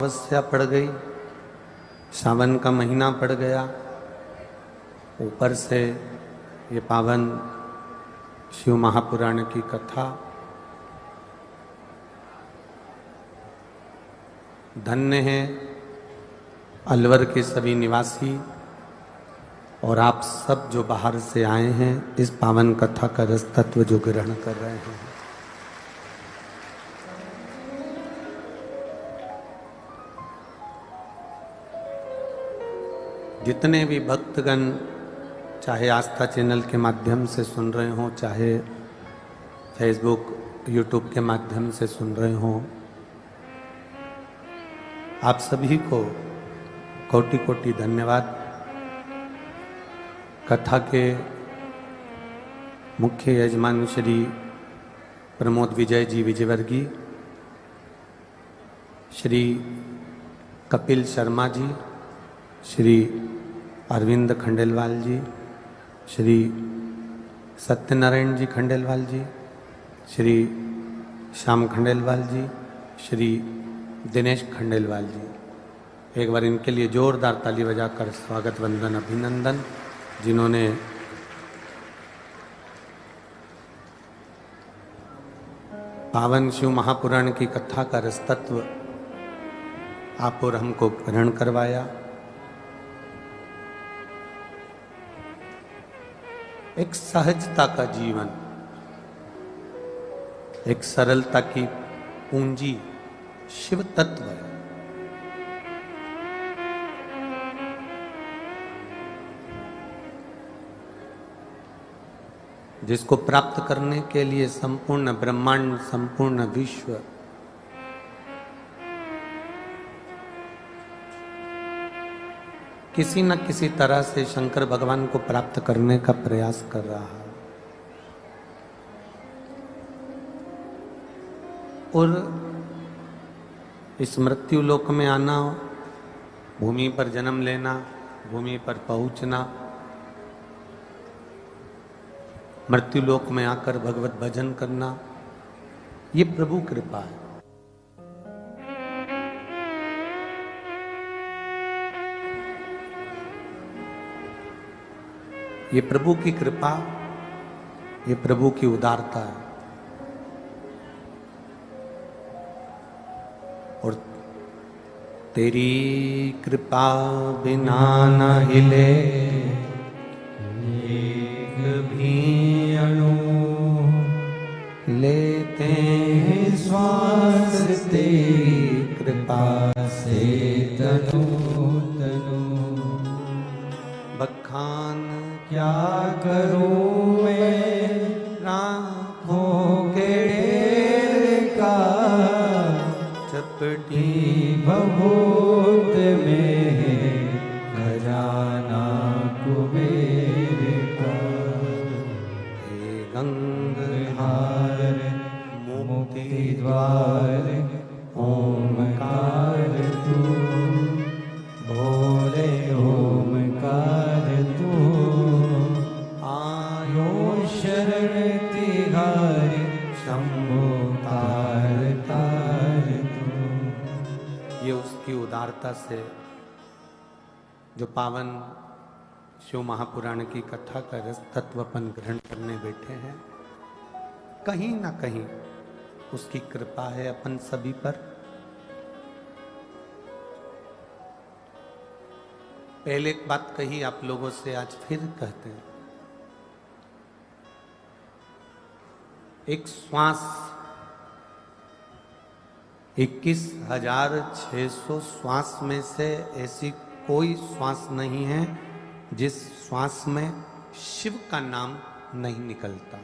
अमावस्या पड़ गई, सावन का महीना पड़ गया, ऊपर से ये पावन शिव महापुराण की कथा। धन्य है अलवर के सभी निवासी और आप सब जो बाहर से आए हैं इस पावन कथा का रस तत्व जो ग्रहण कर रहे हैं। जितने भी भक्तगण चाहे आस्था चैनल के माध्यम से सुन रहे हों, चाहे फेसबुक यूट्यूब के माध्यम से सुन रहे हों, आप सभी को कोटि कोटि धन्यवाद। कथा के मुख्य यजमान श्री प्रमोद विजय जी विजयवर्गीय, श्री कपिल शर्मा जी, श्री अरविंद खंडेलवाल जी, श्री सत्यनारायण जी खंडेलवाल जी, श्री श्याम खंडेलवाल जी, श्री दिनेश खंडेलवाल जी। एक बार इनके लिए जोरदार ताली बजाकर स्वागत वंदन अभिनंदन, जिन्होंने पावन शिव महापुराण की कथा का रस तत्व आप और हमको ग्रहण करवाया। एक सहजता का जीवन, एक सरलता की पूंजी शिव तत्व है। जिसको प्राप्त करने के लिए संपूर्ण ब्रह्मांड, संपूर्ण विश्व किसी न किसी तरह से शंकर भगवान को प्राप्त करने का प्रयास कर रहा है। और इस मृत्यु लोक में आना, भूमि पर जन्म लेना, भूमि पर पहुंचना, मृत्यु लोक में आकर भगवत भजन करना, ये प्रभु कृपा है। ये प्रभु की कृपा, ये प्रभु की उदारता है। और तेरी कृपा बिना न हिले एक भी अणु, लेते हैं श्वास तेरी कृपा से तनु तनु। बखान क्या करूं मैं राहों के ढेर का, चपटी बहुत में खजाना कुबेर का। हे गंगाधर मुक्ति द्वार ओमकार तू, भोले ओमकार तू। आयो शरण तिहारी शंभो तार तार तू। ये उसकी उदारता से जो पावन शिव महापुराण की कथा का रस तत्वपन ग्रहण करने बैठे हैं, कहीं ना कहीं उसकी कृपा है अपन सभी पर। पहले एक बात कही आप लोगों से, आज फिर कहते हैं। एक श्वास 21,600 श्वास में से ऐसी कोई श्वास नहीं है जिस श्वास में शिव का नाम नहीं निकलता।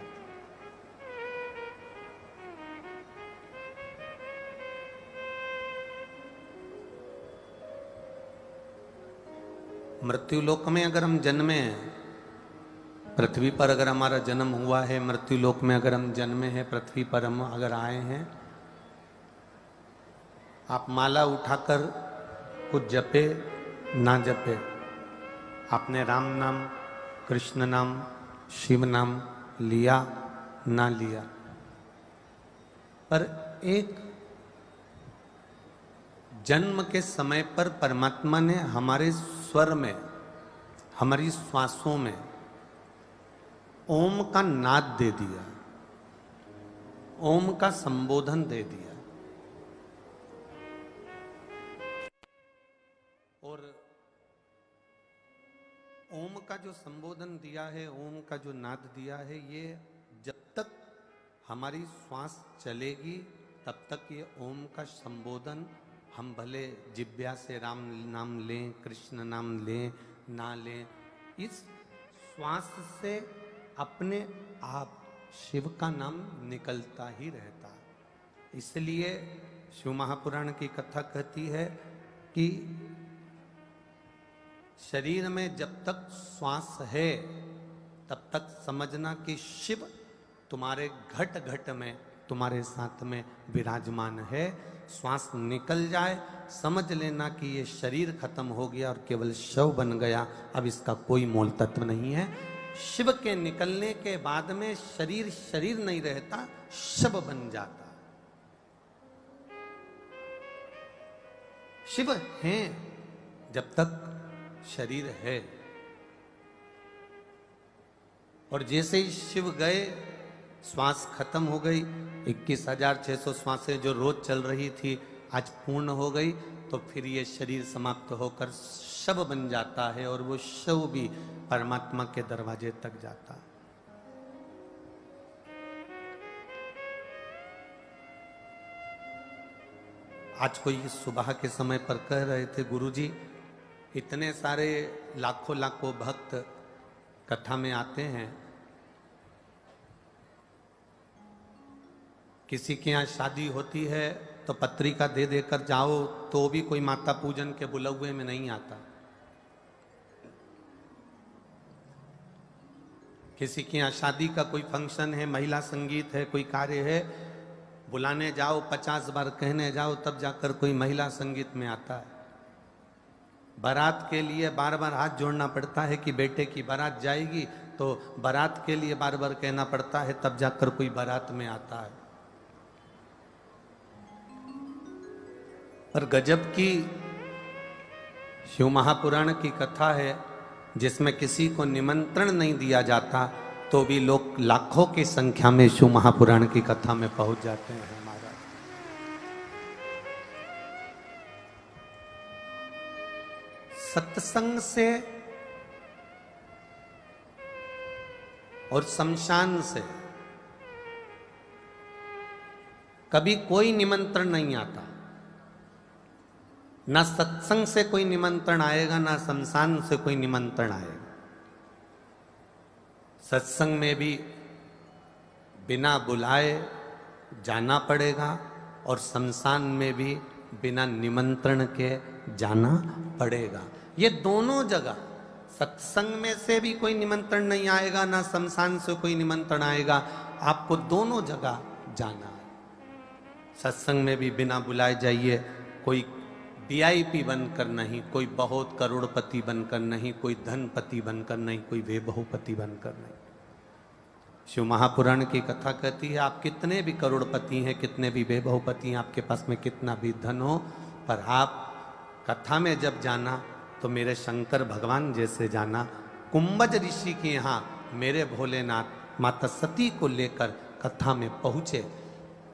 मृत्यु लोक में अगर हम जन्मे हैं, पृथ्वी पर अगर हमारा जन्म हुआ है, मृत्यु लोक में अगर हम जन्मे हैं, पृथ्वी पर हम अगर आए हैं, आप माला उठाकर कुछ जपे ना जपे, आपने राम नाम, कृष्ण नाम, शिव नाम लिया ना लिया, पर एक जन्म के समय पर परमात्मा ने हमारे स्वर में, हमारी श्वासों में ओम का नाद दे दिया, ओम का संबोधन दे दिया। और ओम का जो संबोधन दिया है, ओम का जो नाद दिया है, ये जब तक हमारी श्वास चलेगी तब तक ये ओम का संबोधन हम भले जिब्या से राम नाम लें, कृष्ण नाम लें, ना लें, इस श्वास से अपने आप शिव का नाम निकलता ही रहता। इसलिए शिव महापुराण की कथा कहती है कि शरीर में जब तक श्वास है तब तक समझना कि शिव तुम्हारे घट घट में, तुम्हारे साथ में विराजमान है। श्वास निकल जाए, समझ लेना कि ये शरीर खत्म हो गया और केवल शव बन गया, अब इसका कोई मोल तत्व नहीं है। शिव के निकलने के बाद में शरीर शरीर नहीं रहता, शव बन जाता। शिव हैं जब तक शरीर है, और जैसे ही शिव गए, श्वास खत्म हो गई, 21,600 श्वासें जो रोज चल रही थी आज पूर्ण हो गई, तो फिर ये शरीर समाप्त होकर शव बन जाता है, और वो शव भी परमात्मा के दरवाजे तक जाता है। आज कोई सुबह के समय पर कह रहे थे, गुरुजी इतने सारे लाखों लाखों भक्त कथा में आते हैं, किसी के यहाँ शादी होती है तो पत्रिका दे देकर जाओ तो भी कोई माता पूजन के बुलौए में नहीं आता। किसी के यहाँ शादी का कोई फंक्शन है, महिला संगीत है, कोई कार्य है, बुलाने जाओ, 50 बार कहने जाओ, तब जाकर कोई महिला संगीत में आता है। बारात के लिए बार बार हाथ जोड़ना पड़ता है कि बेटे की बारात जाएगी, तो बारात के लिए बार बार कहना पड़ता है, तब जाकर कोई बारात में आता है। और गजब की शिव महापुराण की कथा है जिसमें किसी को निमंत्रण नहीं दिया जाता तो भी लोग लाखों की संख्या में शिव महापुराण की कथा में पहुंच जाते हैं। हमारा सत्संग से और शमशान से कभी कोई निमंत्रण नहीं आता। ना सत्संग से कोई निमंत्रण आएगा, ना शमशान से कोई निमंत्रण आएगा। सत्संग में भी बिना बुलाए जाना पड़ेगा और शमशान में भी बिना निमंत्रण के जाना पड़ेगा। ये दोनों जगह, सत्संग में से भी कोई निमंत्रण नहीं आएगा, ना शमशान से कोई निमंत्रण आएगा, आपको दोनों जगह जाना है। सत्संग में भी बिना बुलाए जाइए, कोई वीआईपी बनकर नहीं, कोई बहुत करोड़पति बनकर नहीं, कोई धनपति बनकर नहीं, कोई वैभवपति बनकर नहीं। शिव महापुराण की कथा कहती है, आप कितने भी करोड़पति हैं, कितने भी वैभवपति हैं, आपके पास में कितना भी धन हो, पर आप कथा में जब जाना तो मेरे शंकर भगवान जैसे जाना। कुंभज ऋषि के यहाँ मेरे भोलेनाथ माता सती को लेकर कथा में पहुँचे।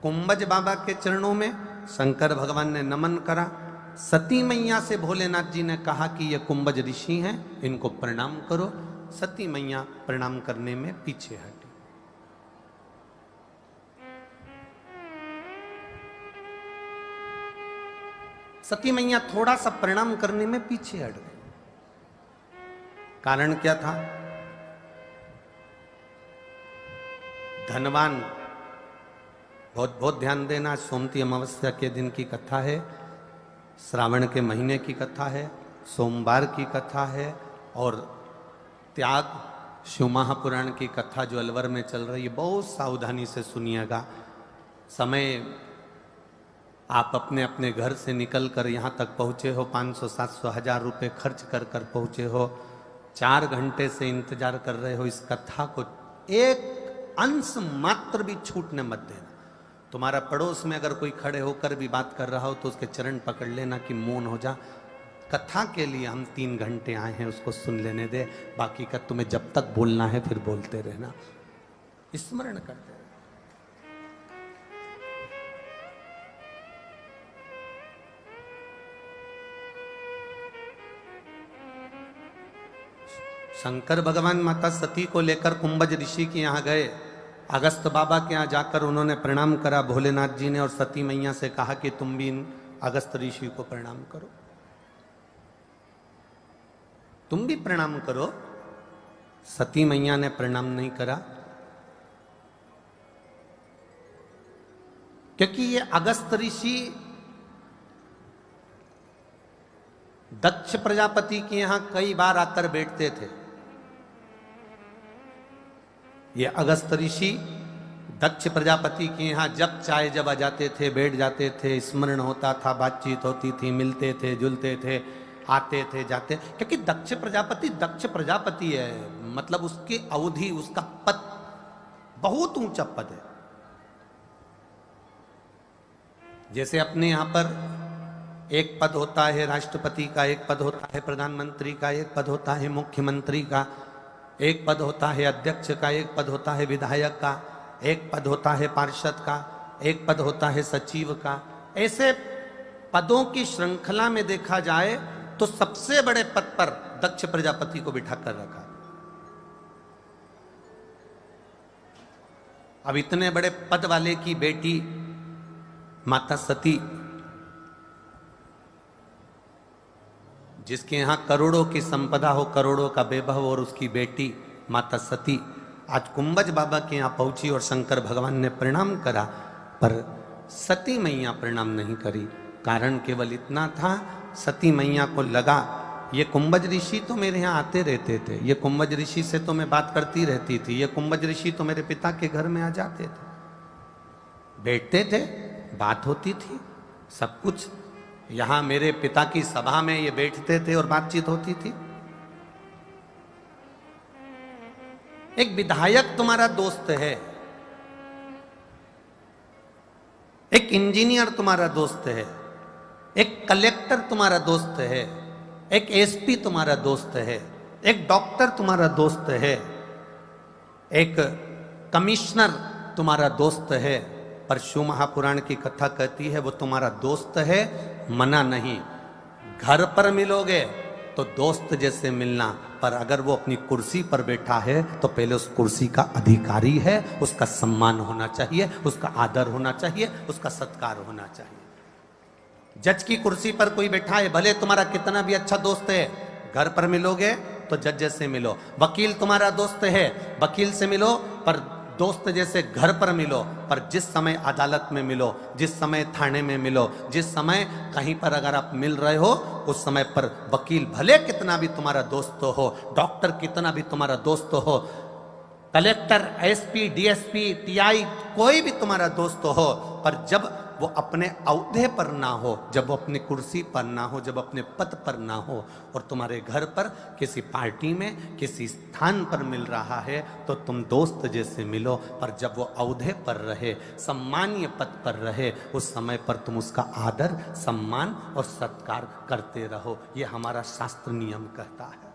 कुंभज बाबा के चरणों में शंकर भगवान ने नमन करा। सती मैया से भोलेनाथ जी ने कहा कि ये कुंभज ऋषि हैं, इनको प्रणाम करो। सती मैया प्रणाम करने में पीछे हटी। सती मैया थोड़ा सा प्रणाम करने में पीछे हट गई। कारण क्या था? धनवान, बहुत बहुत ध्यान देना, सोमती अमावस्या के दिन की कथा है, श्रावण के महीने की कथा है, सोमवार की कथा है, और त्याग शिव महापुराण की कथा जो अलवर में चल रही है, बहुत सावधानी से सुनिएगा। समय आप अपने अपने घर से निकल कर यहाँ तक पहुँचे हो, 500, 700, 1000 रुपये खर्च कर कर पहुँचे हो, 4 घंटे से इंतजार कर रहे हो, इस कथा को एक अंश मात्र भी छूटने मत देना। तुम्हारा पड़ोस में अगर कोई खड़े होकर भी बात कर रहा हो तो उसके चरण पकड़ लेना कि मौन हो जा। कथा के लिए हम 3 घंटे आए हैं, उसको सुन लेने दे, बाकी का तुम्हें जब तक बोलना है फिर बोलते रहना, स्मरण करते रहना। शंकर भगवान माता सती को लेकर कुंभज ऋषि के यहाँ गए। अगस्त बाबा के यहाँ जाकर उन्होंने प्रणाम करा भोलेनाथ जी ने, और सती मैया से कहा कि तुम भी इन अगस्त ऋषि को प्रणाम करो, तुम भी प्रणाम करो। सती मैया ने प्रणाम नहीं करा, क्योंकि ये अगस्त ऋषि दक्ष प्रजापति के यहां कई बार आकर बैठते थे। ये अगस्त ऋषि दक्ष प्रजापति के यहाँ जब चाहे जब आ जाते थे, बैठ जाते थे, स्मरण होता था, बातचीत होती थी, मिलते थे, जुलते थे, आते थे, जाते। क्योंकि दक्ष प्रजापति है, मतलब उसकी अवधि, उसका पद बहुत ऊंचा पद है। जैसे अपने यहां पर एक पद होता है राष्ट्रपति का, एक पद होता है प्रधानमंत्री का, एक पद होता है मुख्यमंत्री का, एक पद होता है अध्यक्ष का, एक पद होता है विधायक का, एक पद होता है पार्षद का, एक पद होता है सचिव का। ऐसे पदों की श्रृंखला में देखा जाए तो सबसे बड़े पद पर दक्ष प्रजापति को बिठाकर रखा। अब इतने बड़े पद वाले की बेटी माता सती, जिसके यहां करोड़ों की संपदा हो, करोड़ों का वैभव, और उसकी बेटी माता सती आज कुंभज बाबा के यहां पहुंची और शंकर भगवान ने प्रणाम करा, पर सती मैया प्रणाम नहीं करी। कारण केवल इतना था, सती मैया को लगा ये कुंभज ऋषि तो मेरे यहाँ आते रहते थे, ये कुंभज ऋषि से तो मैं बात करती रहती थी, ये कुंभज ऋषि तो मेरे पिता के घर में आ जाते थे, बैठते थे, बात होती थी, सब कुछ। यहां मेरे पिता की सभा में ये बैठते थे और बातचीत होती थी। एक विधायक तुम्हारा दोस्त है, एक इंजीनियर तुम्हारा दोस्त है, एक कलेक्टर तुम्हारा दोस्त है, एक एसपी तुम्हारा दोस्त है, एक डॉक्टर तुम्हारा दोस्त है, एक कमिश्नर तुम्हारा दोस्त है, पर शिव महापुराण की कथा कहती है वो तुम्हारा दोस्त है, मना नहीं। घर पर मिलोगे तो दोस्त जैसे मिलना, पर अगर वो अपनी कुर्सी पर बैठा है तो पहले उस कुर्सी का अधिकारी है, उसका सम्मान होना चाहिए, उसका आदर होना चाहिए, उसका सत्कार होना चाहिए। जज की कुर्सी पर कोई बैठा है, भले तुम्हारा कितना भी अच्छा दोस्त है, घर पर मिलोगे तो जज जैसे मिलो। वकील तुम्हारा दोस्त है, वकील से मिलो, पर दोस्त जैसे घर पर मिलो। पर जिस समय अदालत में मिलो, जिस समय थाने में मिलो, जिस समय कहीं पर अगर आप मिल रहे हो, उस समय पर वकील भले कितना भी तुम्हारा दोस्त हो, डॉक्टर कितना भी तुम्हारा दोस्त हो, कलेक्टर, एसपी, डीएसपी, टीआई, कोई भी तुम्हारा दोस्त हो, पर जब वो अपने औहदे पर ना हो, जब वो अपनी कुर्सी पर ना हो, जब अपने पद पर ना हो, और तुम्हारे घर पर किसी पार्टी में किसी स्थान पर मिल रहा है, तो तुम दोस्त जैसे मिलो। पर जब वो औहदे पर रहे, सम्मानीय पद पर रहे, उस समय पर तुम उसका आदर, सम्मान और सत्कार करते रहो। ये हमारा शास्त्र नियम कहता है।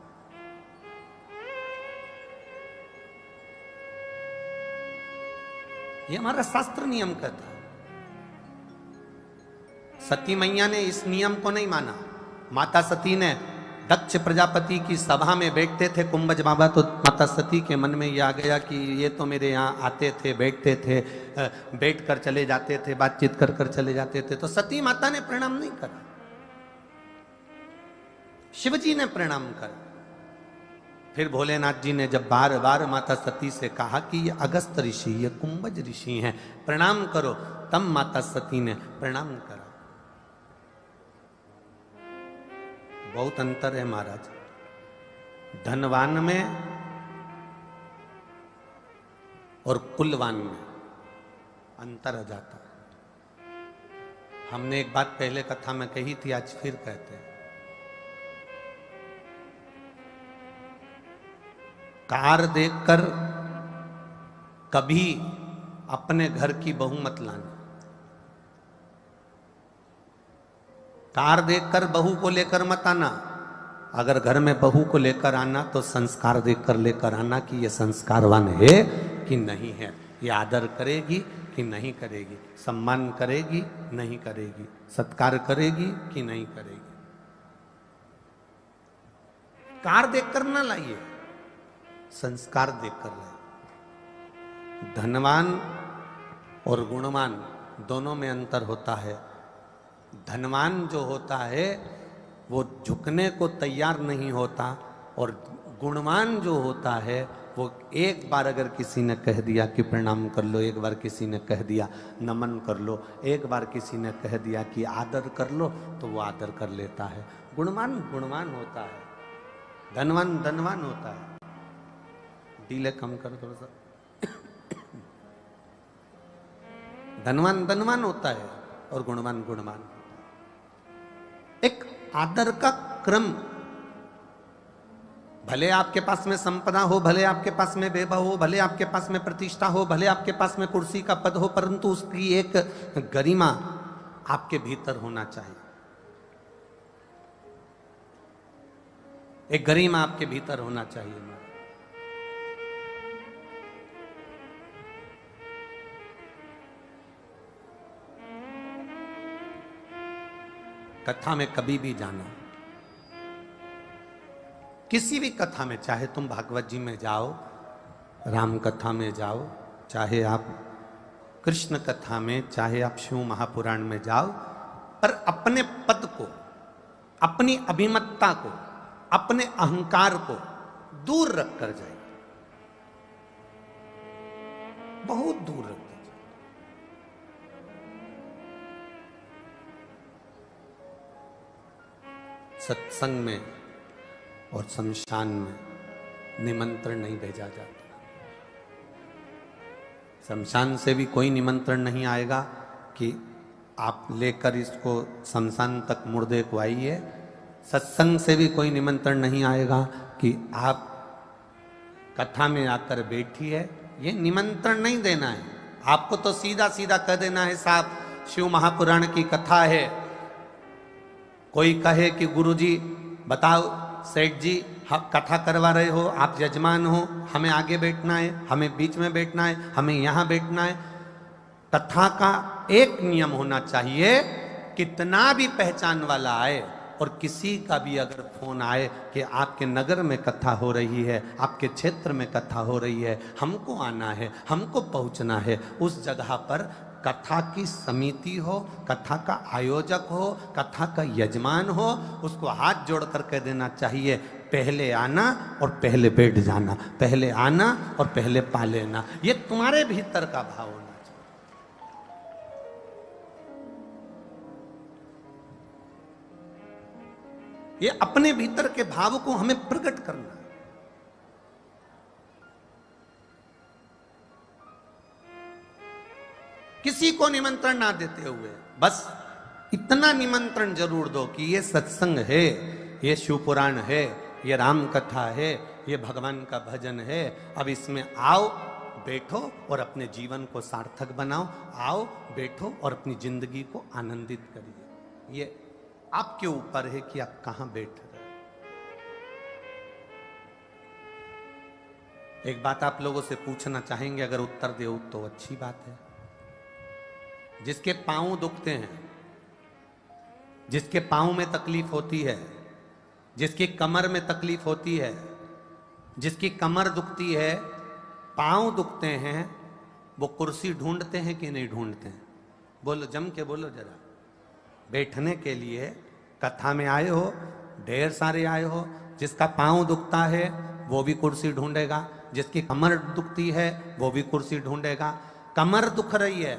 ये हमारा शास्त्र नियम कहता है। सती मैया ने इस नियम को नहीं माना। माता सती ने, दक्ष प्रजापति की सभा में बैठते थे कुंभज बाबा, तो माता सती के मन में ये आ गया कि ये तो मेरे यहाँ आते थे, बैठते थे, बैठ कर चले जाते थे, बातचीत कर कर चले जाते थे। तो सती माता ने प्रणाम नहीं करा, शिवजी ने प्रणाम करा। फिर भोलेनाथ जी ने जब बार बार माता सती से कहा कि ये अगस्त ऋषि, ये कुंभज ऋषि हैं, प्रणाम करो, तब माता सती ने प्रणाम करा। बहुत अंतर है महाराज, धनवान में और कुलवान में अंतर आ जाता है। हमने एक बात पहले कथा में कही थी, आज फिर कहते हैं। कार देखकर कभी अपने घर की बहू मत लाना। कार देखकर बहू को लेकर मत आना। अगर घर में बहू को लेकर आना तो संस्कार देखकर लेकर आना कि ये संस्कारवान है कि नहीं है, ये आदर करेगी कि नहीं करेगी, सम्मान करेगी नहीं करेगी, सत्कार करेगी कि नहीं करेगी। कार देखकर ना लाइए, संस्कार देखकर लाइए। धनवान और गुणवान दोनों में अंतर होता है। धनवान जो होता है वो झुकने को तैयार नहीं होता, और गुणवान जो होता है वो एक बार अगर किसी ने कह दिया कि प्रणाम कर लो, एक बार किसी ने कह दिया नमन कर लो, एक बार किसी ने कह दिया कि आदर कर लो, तो वो आदर कर लेता है। गुणवान गुणवान होता है, धनवान धनवान होता है। डीले कम करो थोड़ा सा। धनवान धनवान होता है और गुणवान गुणवान होता है। एक आदर का क्रम, भले आपके पास में संपदा हो, भले आपके पास में वैभव हो, भले आपके पास में प्रतिष्ठा हो, भले आपके पास में कुर्सी का पद हो, परंतु उसकी एक गरिमा आपके भीतर होना चाहिए। एक गरिमा आपके भीतर होना चाहिए। कथा में कभी भी जाना, किसी भी कथा में, चाहे तुम भागवत जी में जाओ, राम कथा में जाओ, चाहे आप कृष्ण कथा में, चाहे आप शिव महापुराण में जाओ, पर अपने पद को, अपनी अभिमतता को, अपने अहंकार को दूर रख कर जाए, बहुत दूर रख। सत्संग में और शमशान में निमंत्रण नहीं भेजा जाता। शमशान से भी कोई निमंत्रण नहीं आएगा कि आप लेकर इसको शमशान तक मुर्दे को आइए। सत्संग से भी कोई निमंत्रण नहीं आएगा कि आप कथा में आकर बैठिए। ये निमंत्रण नहीं देना है आपको, तो सीधा सीधा कह देना है साहब शिव महापुराण की कथा है। कोई कहे कि गुरुजी बताओ, सेठ जी हम कथा करवा रहे हो, आप यजमान हो, हमें आगे बैठना है, हमें बीच में बैठना है, हमें यहाँ बैठना है। कथा का एक नियम होना चाहिए, कितना भी पहचान वाला आए और किसी का भी अगर फोन आए कि आपके नगर में कथा हो रही है, आपके क्षेत्र में कथा हो रही है, हमको आना है, हमको पहुंचना है, उस जगह पर कथा की समिति हो, कथा का आयोजक हो, कथा का यजमान हो, उसको हाथ जोड़कर कह देना चाहिए पहले आना और पहले बैठ जाना, पहले आना और पहले पा लेना। ये तुम्हारे भीतर का भाव होना चाहिए। ये अपने भीतर के भाव को हमें प्रकट करना है। किसी को निमंत्रण ना देते हुए बस इतना निमंत्रण जरूर दो कि ये सत्संग है, ये शिव पुराण है, ये राम कथा है, ये भगवान का भजन है। अब इसमें आओ, बैठो और अपने जीवन को सार्थक बनाओ। आओ, बैठो और अपनी जिंदगी को आनंदित करिए। ये आपके ऊपर है कि आप कहां बैठ रहे हैं। एक बात आप लोगों से पूछना चाहेंगे, अगर उत्तर दे तो अच्छी बात है। जिसके पांव दुखते हैं, जिसके पांव में तकलीफ होती है, जिसकी कमर में तकलीफ होती है, जिसकी कमर दुखती है, पांव दुखते हैं, वो कुर्सी ढूंढते हैं कि नहीं ढूंढते हैं? बोलो, जम के बोलो जरा। बैठने के लिए कथा में आए हो, ढेर सारे आए हो। जिसका पांव दुखता है वो भी कुर्सी ढूंढेगा, जिसकी कमर दुखती है वो भी कुर्सी ढूंढेगा। कमर दुख रही है,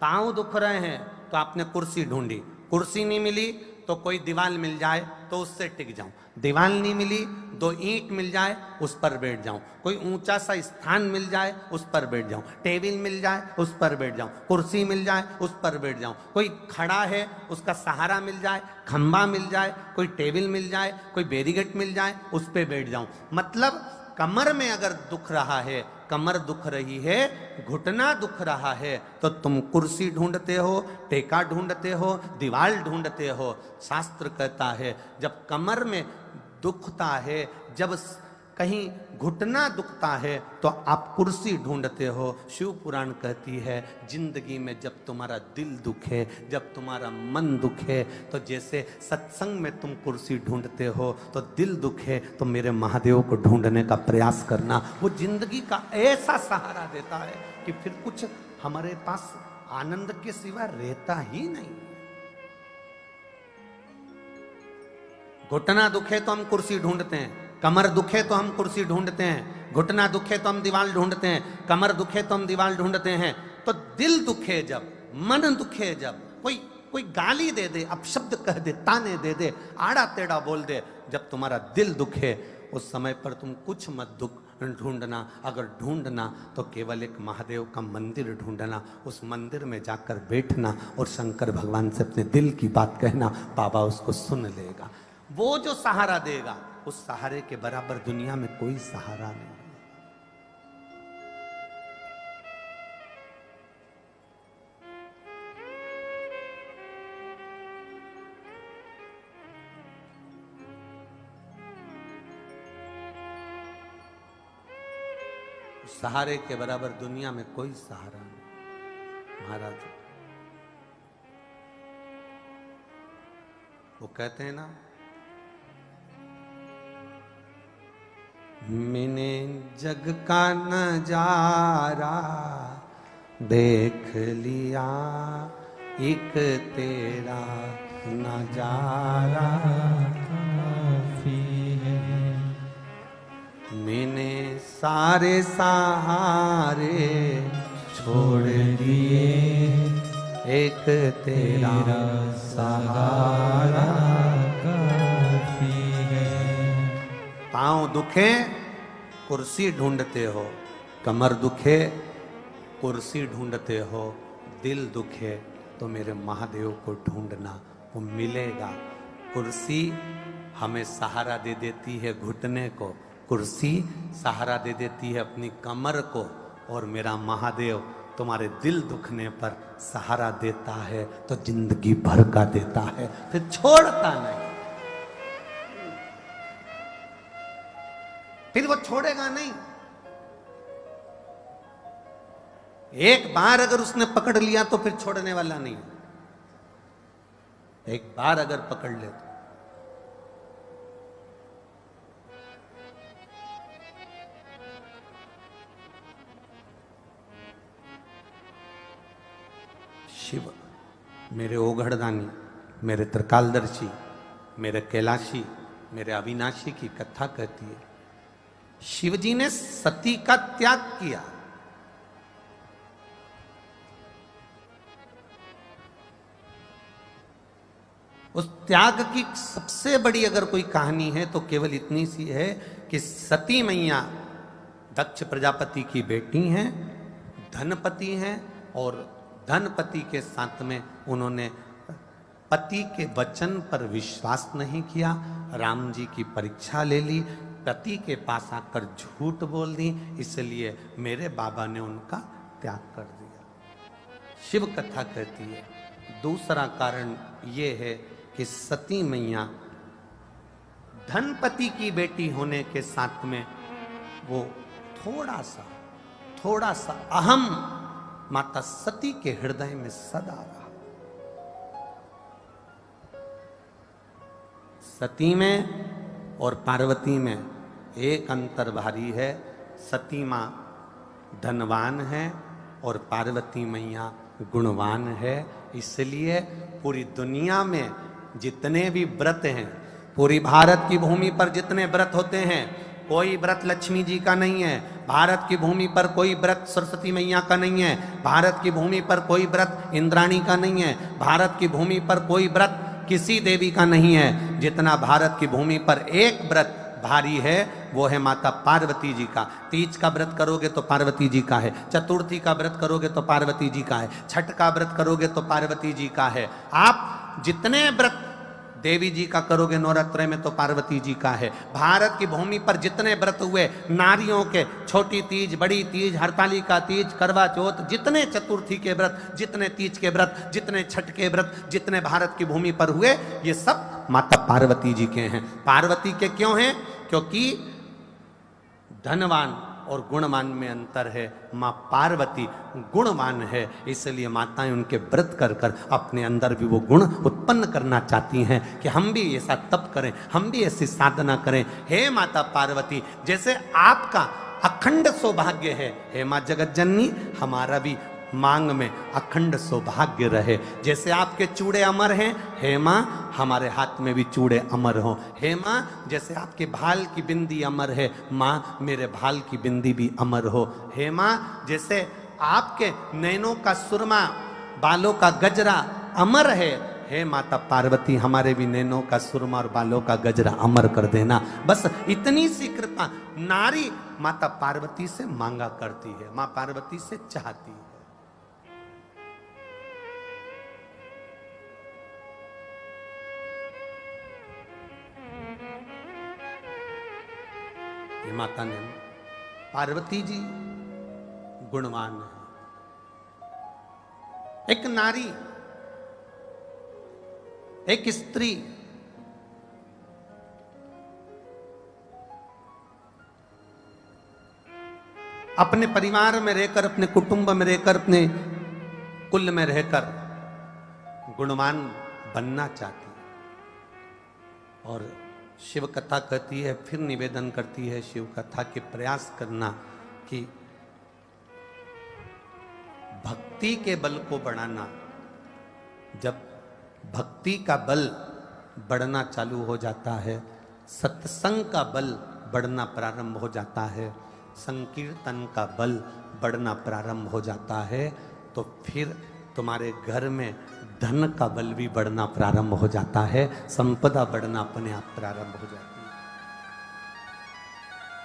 पांव दुख रहे हैं, तो आपने कुर्सी ढूंढी, कुर्सी नहीं मिली तो कोई दीवार मिल जाए तो उससे टिक जाऊं, दीवार नहीं मिली तो ईंट मिल जाए उस पर बैठ जाऊं, कोई ऊंचा सा स्थान मिल जाए उस पर बैठ जाऊं, टेबल मिल जाए उस पर बैठ जाऊं, कुर्सी मिल जाए उस पर बैठ जाऊं, कोई खड़ा है उसका सहारा मिल जाए, खंबा मिल जाए, कोई टेबल मिल जाए, कोई बैरिकेड मिल जाए, उस पर बैठ जाऊं। मतलब कमर में अगर दुख रहा है, कमर दुख रही है, घुटना दुख रहा है, तो तुम कुर्सी ढूंढते हो, टेका ढूंढते हो, दीवार ढूंढते हो। शास्त्र कहता है जब कमर में दुखता है, जब कहीं घुटना दुखता है, तो आप कुर्सी ढूंढते हो। शिव पुराण कहती है जिंदगी में जब तुम्हारा दिल दुखे, जब तुम्हारा मन दुखे, तो जैसे सत्संग में तुम कुर्सी ढूंढते हो, तो दिल दुखे तो मेरे महादेव को ढूंढने का प्रयास करना। वो जिंदगी का ऐसा सहारा देता है कि फिर कुछ हमारे पास आनंद के सिवा रहता ही नहीं। घुटना दुखे तो हम कुर्सी ढूंढते हैं, कमर दुखे तो हम कुर्सी ढूंढते हैं, घुटना दुखे तो हम दीवार ढूंढते हैं, कमर दुखे तो हम दीवार ढूंढते हैं। तो दिल दुखे जब, मन दुखे जब, कोई गाली दे दे, अपशब्द कह दे, ताने दे दे, आड़ा टेढ़ा बोल दे, जब तुम्हारा दिल दुखे, उस समय पर तुम कुछ मत ढूंढना। अगर ढूंढना तो केवल एक महादेव का मंदिर ढूंढना, उस मंदिर में जाकर बैठना और शंकर भगवान से अपने दिल की बात कहना, बाबा उसको सुन लेगा। वो जो सहारा देगा, उस सहारे के बराबर दुनिया में कोई सहारा नहीं। उस सहारे के बराबर दुनिया में कोई सहारा नहीं। महाराज वो कहते हैं ना, मैंने जग का नजारा देख लिया, एक तेरा नजारा काफी है। मैंने सारे सहारे छोड़ दिए, एक तेरा सहारा काफी है। पाँव दुखे कुर्सी ढूंढते हो, कमर दुखे कुर्सी ढूंढते हो, दिल दुखे तो मेरे महादेव को ढूंढना, वो मिलेगा। कुर्सी हमें सहारा दे देती है घुटने को, कुर्सी सहारा दे देती है अपनी कमर को, और मेरा महादेव तुम्हारे दिल दुखने पर सहारा देता है तो जिंदगी भर का देता है, फिर छोड़ता नहीं। फिर वो छोड़ेगा नहीं। एक बार अगर उसने पकड़ लिया तो फिर छोड़ने वाला नहीं। एक बार अगर पकड़ ले तो। शिव मेरे ओघड़दानी, मेरे त्रिकालदर्शी, मेरे कैलाशी, मेरे अविनाशी की कथा कहती है, शिवजी ने सती का त्याग किया। उस त्याग की सबसे बड़ी अगर कोई कहानी है तो केवल इतनी सी है कि सती मैया दक्ष प्रजापति की बेटी हैं, धनपति हैं, और धनपति के साथ में उन्होंने पति के वचन पर विश्वास नहीं किया, राम जी की परीक्षा ले ली, पति के पास आकर झूठ बोल दी, इसलिए मेरे बाबा ने उनका त्याग कर दिया। शिव कथा कहती है। दूसरा कारण ये है कि सती मैया धनपति की बेटी होने के साथ में वो थोड़ा सा अहम माता सती के हृदय में सदा रहा। सती में और पार्वती में एक अंतर भारी है। सती मां धनवान है और पार्वती मैया गुणवान है, इसलिए पूरी दुनिया में जितने भी व्रत हैं, पूरी भारत की भूमि पर जितने व्रत होते हैं, कोई व्रत लक्ष्मी जी का नहीं है, भारत की भूमि पर कोई व्रत सरस्वती मैया का नहीं है, भारत की भूमि पर कोई व्रत इंद्राणी का नहीं है, भारत की भूमि पर कोई व्रत किसी देवी का नहीं है। जितना भारत की भूमि पर एक व्रत भारी है वो है माता पार्वती जी का। तीज का व्रत करोगे तो पार्वती जी का है, चतुर्थी का व्रत करोगे तो पार्वती जी का है, छठ का व्रत करोगे तो पार्वती जी का है। आप जितने व्रत देवी जी का करोगे नवरात्रे में तो पार्वती जी का है। भारत की भूमि पर जितने व्रत हुए नारियों के, छोटी तीज, बड़ी तीज, हरतालिका तीज, करवा चौथ, जितने चतुर्थी के व्रत, जितने तीज के व्रत, जितने छठ के व्रत, जितने भारत की भूमि पर हुए, ये सब माता पार्वती जी के हैं। पार्वती के क्यों हैं? क्योंकि धनवान और गुणवान में अंतर है। माँ पार्वती गुणवान है, इसलिए माताएं उनके व्रत कर कर अपने अंदर भी वो गुण उत्पन्न करना चाहती हैं कि हम भी ऐसा तप करें, हम भी ऐसी साधना करें। हे माता पार्वती, जैसे आपका अखंड सौभाग्य है, हे माँ जगत जननी, हमारा भी मांग में अखंड सौभाग्य रहे। जैसे आपके चूड़े अमर हैं, हे माँ हमारे हाथ में भी चूड़े अमर हों। हे माँ जैसे आपके भाल की बिंदी अमर है, माँ मेरे भाल की बिंदी भी अमर हो। हे माँ जैसे आपके नैनों का सुरमा, बालों का गजरा अमर है, हे माता पार्वती हमारे भी नैनों का सुरमा और बालों का गजरा अमर कर देना। बस इतनी सी कृपा नारी माता पार्वती से मांगा करती है, माँ पार्वती से चाहती है। ये माता ने, पार्वती जी गुणवान है। एक नारी, एक स्त्री अपने परिवार में रहकर, अपने कुटुंब में रहकर, अपने कुल में रहकर गुणवान बनना चाहती है। और शिव कथा कहती है, फिर निवेदन करती है शिव कथा के प्रयास करना कि भक्ति के बल को बढ़ाना। जब भक्ति का बल बढ़ना चालू हो जाता है, सत्संग का बल बढ़ना प्रारंभ हो जाता है, संकीर्तन का बल बढ़ना प्रारंभ हो जाता है, तो फिर तुम्हारे घर में धन का बल भी बढ़ना प्रारंभ हो जाता है, संपदा बढ़ना अपने आप प्रारंभ हो जाती है।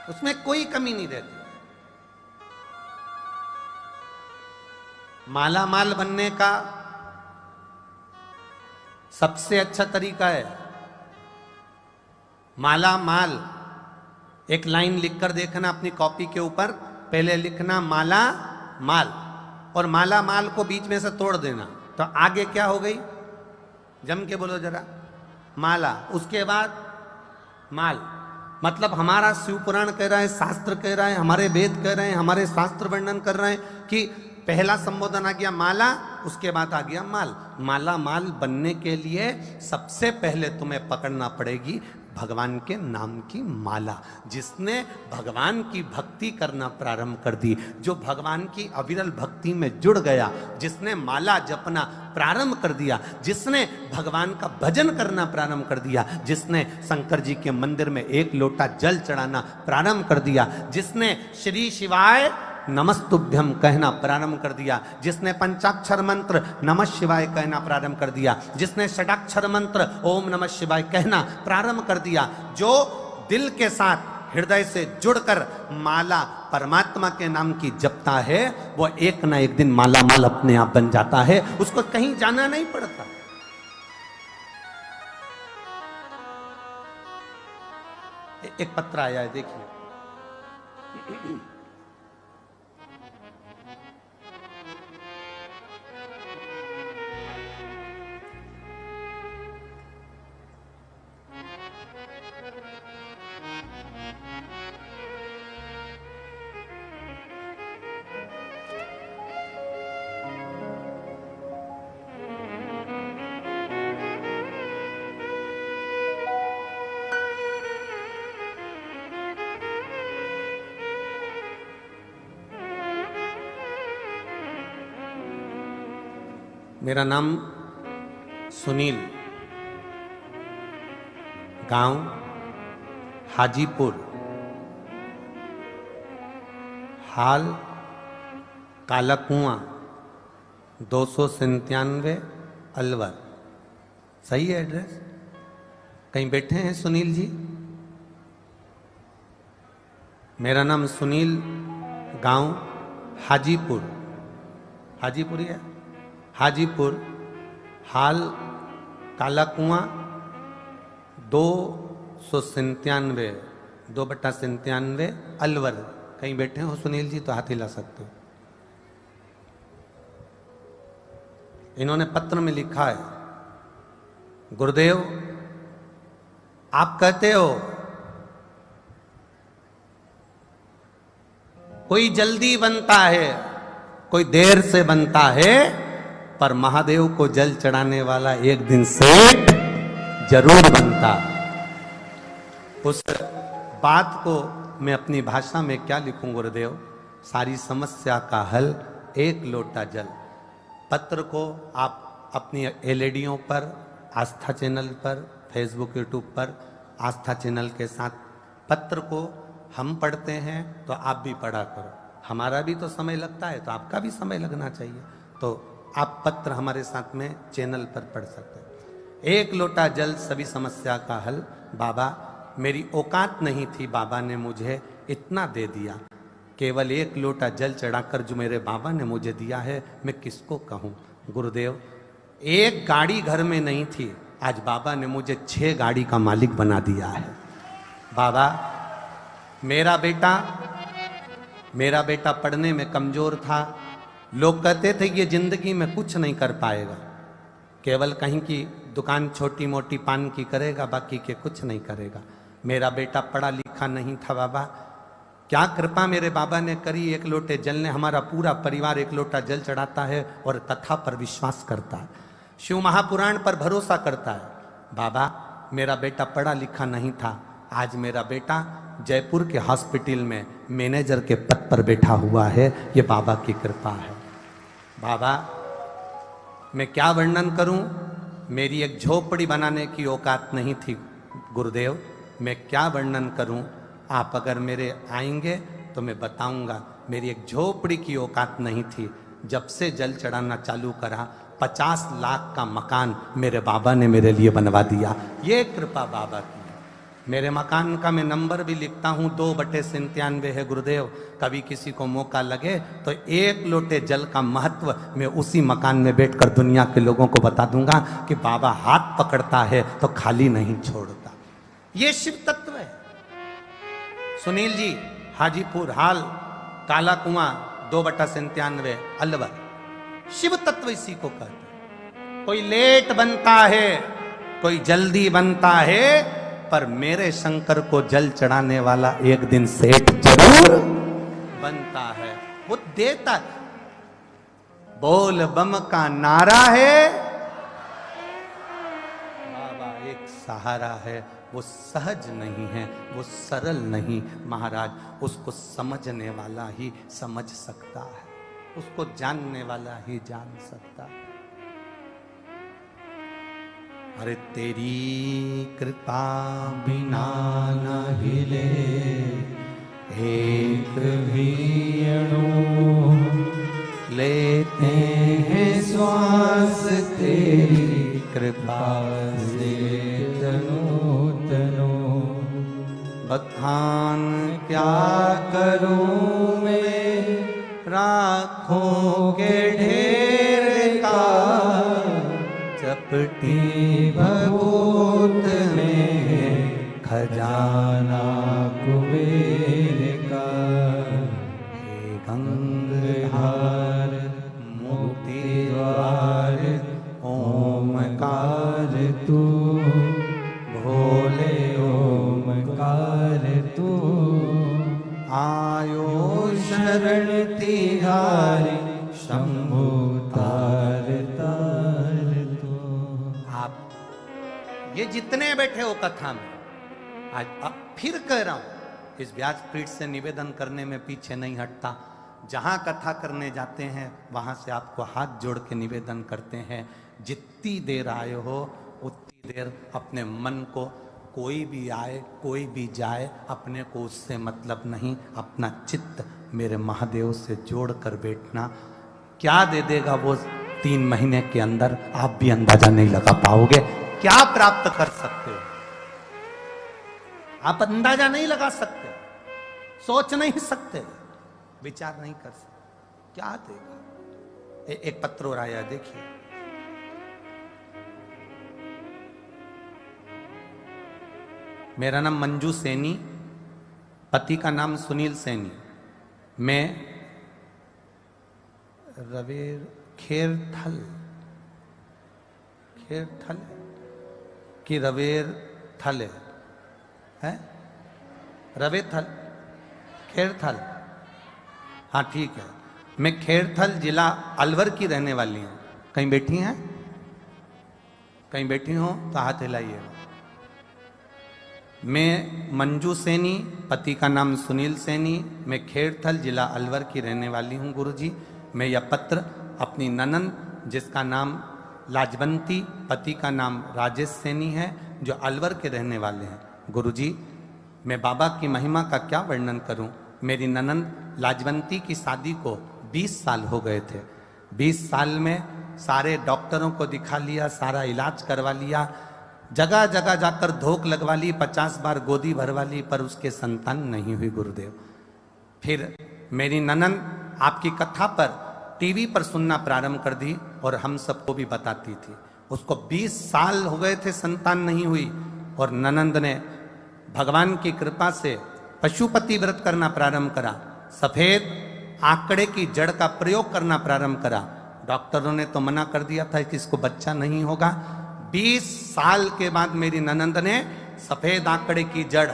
उसमें कोई कमी नहीं रहती। माला माल बनने का सबसे अच्छा तरीका है माला माल। एक लाइन लिखकर देखना अपनी कॉपी के ऊपर, पहले लिखना माला माल और माला माल को बीच में से तोड़ देना, तो आगे क्या हो गई? जम के बोलो जरा, माला, उसके बाद माल। मतलब हमारा शिव पुराण कह रहा है, शास्त्र कह रहा है, हमारे वेद कह रहे हैं, हमारे शास्त्र वर्णन कर रहे हैं कि पहला संबोधन आ गया माला, उसके बाद आ गया माल। माला माल बनने के लिए सबसे पहले तुम्हें पकड़ना पड़ेगी भगवान के नाम की माला। जिसने भगवान की भक्ति करना प्रारंभ कर दी, जो भगवान की अविरल भक्ति में जुड़ गया, जिसने माला जपना प्रारंभ कर दिया, जिसने भगवान का भजन करना प्रारंभ कर दिया, जिसने शंकर जी के मंदिर में एक लोटा जल चढ़ाना प्रारंभ कर दिया, जिसने श्री शिवाय नमस्तुभ्यम कहना प्रारंभ कर दिया, जिसने पंचाक्षर मंत्र नमः शिवाय कहना प्रारंभ कर दिया, जिसने षडाक्षर मंत्र ओम नमः शिवाय कहना प्रारंभ कर दिया, जो दिल के साथ हृदय से जुड़कर माला परमात्मा के नाम की जपता है, वो एक ना एक दिन माला माल अपने आप बन जाता है, उसको कहीं जाना नहीं पड़ता। एक पत्र आया है, देखिए। मेरा नाम सुनील, गांव हाजीपुर, हाल काला कुआं 297 अलवर। सही है एड्रेस? कहीं बैठे हैं सुनील जी? मेरा नाम सुनील, गांव हाजीपुर, हाजीपुर है, हाजीपुर, हाल काला कुआं 297 2/97 अलवर। कहीं बैठे हो सुनील जी तो हाथ हिला सकते हो। इन्होंने पत्र में लिखा है, गुरुदेव आप कहते हो कोई जल्दी बनता है, कोई देर से बनता है, पर महादेव को जल चढ़ाने वाला एक दिन से जरूर बनता। उस बात को मैं अपनी भाषा में क्या लिखूं गुरुदेव? सारी समस्या का हल एक लोटा जल। पत्र को आप अपनी एलईडीओं पर, आस्था चैनल पर, फेसबुक यूट्यूब पर आस्था चैनल के साथ पत्र को हम पढ़ते हैं तो आप भी पढ़ा करो। हमारा भी तो समय लगता है तो आपका भी समय लगना चाहिए। तो आप पत्र हमारे साथ में चैनल पर पढ़ सकते हैं। एक लोटा जल सभी समस्या का हल। बाबा मेरी औकात नहीं थी, बाबा ने मुझे इतना दे दिया। केवल एक लोटा जल चढ़ाकर जो मेरे बाबा ने मुझे दिया है, मैं किसको कहूँ गुरुदेव। एक गाड़ी घर में नहीं थी, आज बाबा ने मुझे 6 गाड़ी का मालिक बना दिया है। बाबा मेरा बेटा पढ़ने में कमजोर था। लोग कहते थे ये जिंदगी में कुछ नहीं कर पाएगा, केवल कहीं की दुकान छोटी मोटी पान की करेगा, बाकी के कुछ नहीं करेगा। मेरा बेटा पढ़ा लिखा नहीं था। बाबा क्या कृपा मेरे बाबा ने करी। एक लोटे जल ने हमारा पूरा परिवार एक लोटा जल चढ़ाता है और कथा पर विश्वास करता है, शिव महापुराण पर भरोसा करता है। बाबा मेरा बेटा पढ़ा लिखा नहीं था, आज मेरा बेटा जयपुर के हॉस्पिटल में मैनेजर के पद पर बैठा हुआ है। ये बाबा की कृपा है। बाबा मैं क्या वर्णन करूं, मेरी एक झोपड़ी बनाने की औकात नहीं थी गुरुदेव। मैं क्या वर्णन करूं, आप अगर मेरे आएंगे तो मैं बताऊंगा। मेरी एक झोपड़ी की औकात नहीं थी। जब से जल चढ़ाना चालू करा 50 लाख का मकान मेरे बाबा ने मेरे लिए बनवा दिया। ये कृपा बाबा की है। मेरे मकान का मैं नंबर भी लिखता हूँ 2/97 है गुरुदेव। कभी किसी को मौका लगे तो एक लोटे जल का महत्व मैं उसी मकान में बैठकर दुनिया के लोगों को बता दूंगा कि बाबा हाथ पकड़ता है तो खाली नहीं छोड़ता। ये शिव तत्व है। सुनील जी हाजीपुर हाल काला कुआं 2/97 अलवर। शिव तत्व इसी को कहते हैं। कोई लेट बनता है, कोई जल्दी बनता है, पर मेरे शंकर को जल चढ़ाने वाला एक दिन सेठ जरूर बनता है। वो देता है। बोल बम का नारा है, बाबा एक सहारा है। वो सहज नहीं है, वो सरल नहीं महाराज। उसको समझने वाला ही समझ सकता है, उसको जानने वाला ही जान सकता है। अरे तेरी कृपा बिना न हिले एक भी अणु, लेते हैं श्वास तेरी कृपा से तनो तनो। बखान क्या करूं मैं राखों के ढेर का, चपटी भभूत में खजाना कुबेर का। हे गंगाधार मुक्ति द्वार ओमकार तू, भोले ओमकार तू। आयो शरण तिहारी शंभु तार तार तू। आप ये जितने बैठे हो कथा में, आज अब फिर कह रहा हूं, इस व्यासपीठ से निवेदन करने में पीछे नहीं हटता। जहां कथा करने जाते हैं वहां से आपको हाथ जोड़ के निवेदन करते हैं, जितनी देर आए हो उतनी देर अपने मन को, कोई भी आए कोई भी जाए, अपने को उससे मतलब नहीं। अपना चित्त मेरे महादेव से जोड़ कर बैठना। क्या दे देगा वो 3 महीने के अंदर, आप भी अंदाजा नहीं लगा पाओगे। क्या प्राप्त कर सकते हो आप अंदाजा नहीं लगा सकते, सोच नहीं सकते, विचार नहीं कर सकते। क्या देगा। एक पत्र और आया, देखिए। मेरा नाम मंजू सैनी, पति का नाम सुनील सैनी। मैं रवेर खेरथल कि रवेर थल है रवेथल खेरथल, हाँ ठीक है। मैं खेरथल जिला अलवर की रहने वाली हूँ। कहीं बैठी हैं? कहीं बैठी हो तो हाथ हिलाइए। मैं मंजू सैनी, पति का नाम सुनील सैनी, मैं खेरथल जिला अलवर की रहने वाली हूँ गुरुजी। मैं यह पत्र अपनी ननंद जिसका नाम लाजवंती, पति का नाम राजेश सैनी है, जो अलवर के रहने वाले हैं। गुरुजी, मैं बाबा की महिमा का क्या वर्णन करूं। मेरी ननंद लाजवंती की शादी को 20 साल हो गए थे। 20 साल में सारे डॉक्टरों को दिखा लिया, सारा इलाज करवा लिया, जगह जगह जाकर धोख लगवा ली, 50 बार गोदी भरवा ली, पर उसके संतान नहीं हुई गुरुदेव। फिर मेरी ननंद आपकी कथा पर टीवी पर सुनना प्रारंभ कर दी और हम सबको भी बताती थी। उसको 20 साल हो गए थे, संतान नहीं हुई, और ननंद ने भगवान की कृपा से पशुपति व्रत करना प्रारंभ करा, सफेद आंकड़े की जड़ का प्रयोग करना प्रारंभ करा। डॉक्टरों ने तो मना कर दिया था कि इसको बच्चा नहीं होगा। 20 साल के बाद मेरी ननंद ने सफेद आंकड़े की जड़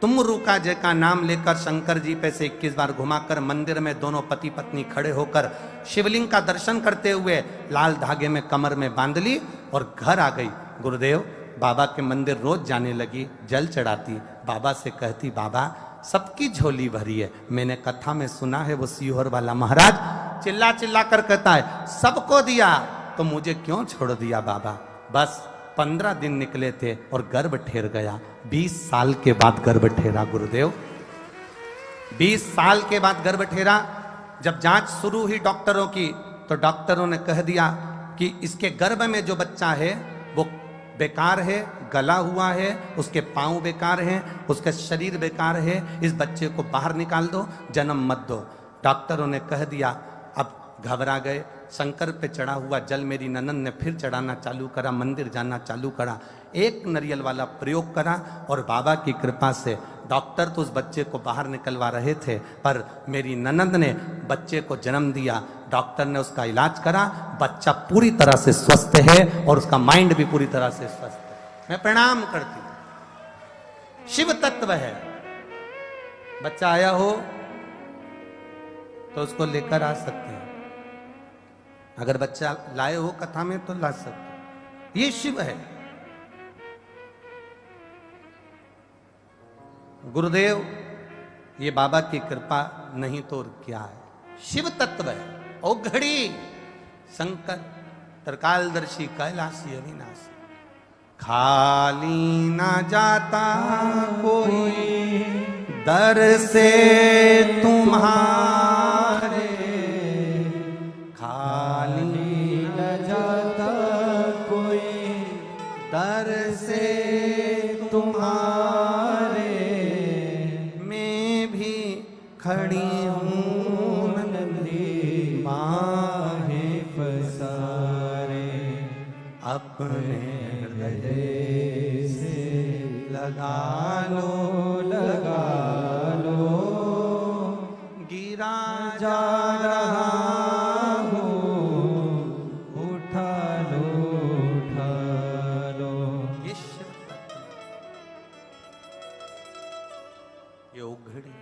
तुम रुका जय का नाम लेकर शंकर जी पे से 21 बार घुमाकर मंदिर में दोनों पति पत्नी खड़े होकर शिवलिंग का दर्शन करते हुए लाल धागे में कमर में बांध ली और घर आ गई। गुरुदेव, बाबा के मंदिर रोज जाने लगी, जल चढ़ाती, बाबा से कहती बाबा सबकी झोली भरी है। मैंने कथा में सुना है वो सीहोर वाला महाराज चिल्ला चिल्ला कर कहता है सबको दिया तो मुझे क्यों छोड़ दिया बाबा। बस 15 दिन निकले थे और गर्भ ठेर गया। 20 साल के बाद गर्भ ठेरा गुरुदेव, 20 साल के बाद गर्भ ठेरा। जब जांच शुरू हुई डॉक्टरों की तो डॉक्टरों ने कह दिया कि इसके गर्भ में जो बच्चा है वो बेकार है, गला हुआ है, उसके पांव बेकार हैं, उसका शरीर बेकार है, इस बच्चे को बाहर निकाल दो, जन्म मत दो। डॉक्टरों ने कह दिया। अब घबरा गए। शंकर पे चढ़ा हुआ जल मेरी ननंद ने फिर चढ़ाना चालू करा, मंदिर जाना चालू करा, एक नरियल वाला प्रयोग करा और बाबा की कृपा से डॉक्टर तो उस बच्चे को बाहर निकलवा रहे थे, पर मेरी ननंद ने बच्चे को जन्म दिया। डॉक्टर ने उसका इलाज करा, बच्चा पूरी तरह से स्वस्थ है और उसका माइंड भी पूरी तरह से स्वस्थ है। मैं प्रणाम करती हूं। शिव तत्व है। बच्चा आया हो तो उसको लेकर आ सकते हैं, अगर बच्चा लाए हो कथा में तो ला सकते। ये शिव है। गुरुदेव, ये बाबा की कृपा नहीं तो और क्या है। शिव तत्व है। ओ घड़ी शंकर त्रिकालदर्शी कैलाशी अविनाशी, खाली ना जाता कोई दर से तुम्हारे, खाली न जाता कोई दर से तुम्हारे, मैं भी खड़ी हूँ नंदी बाहें पसारे, अपने हृदय से लगा लो गिरा जा रहा हूँ, उठा लो। ये उघड़ी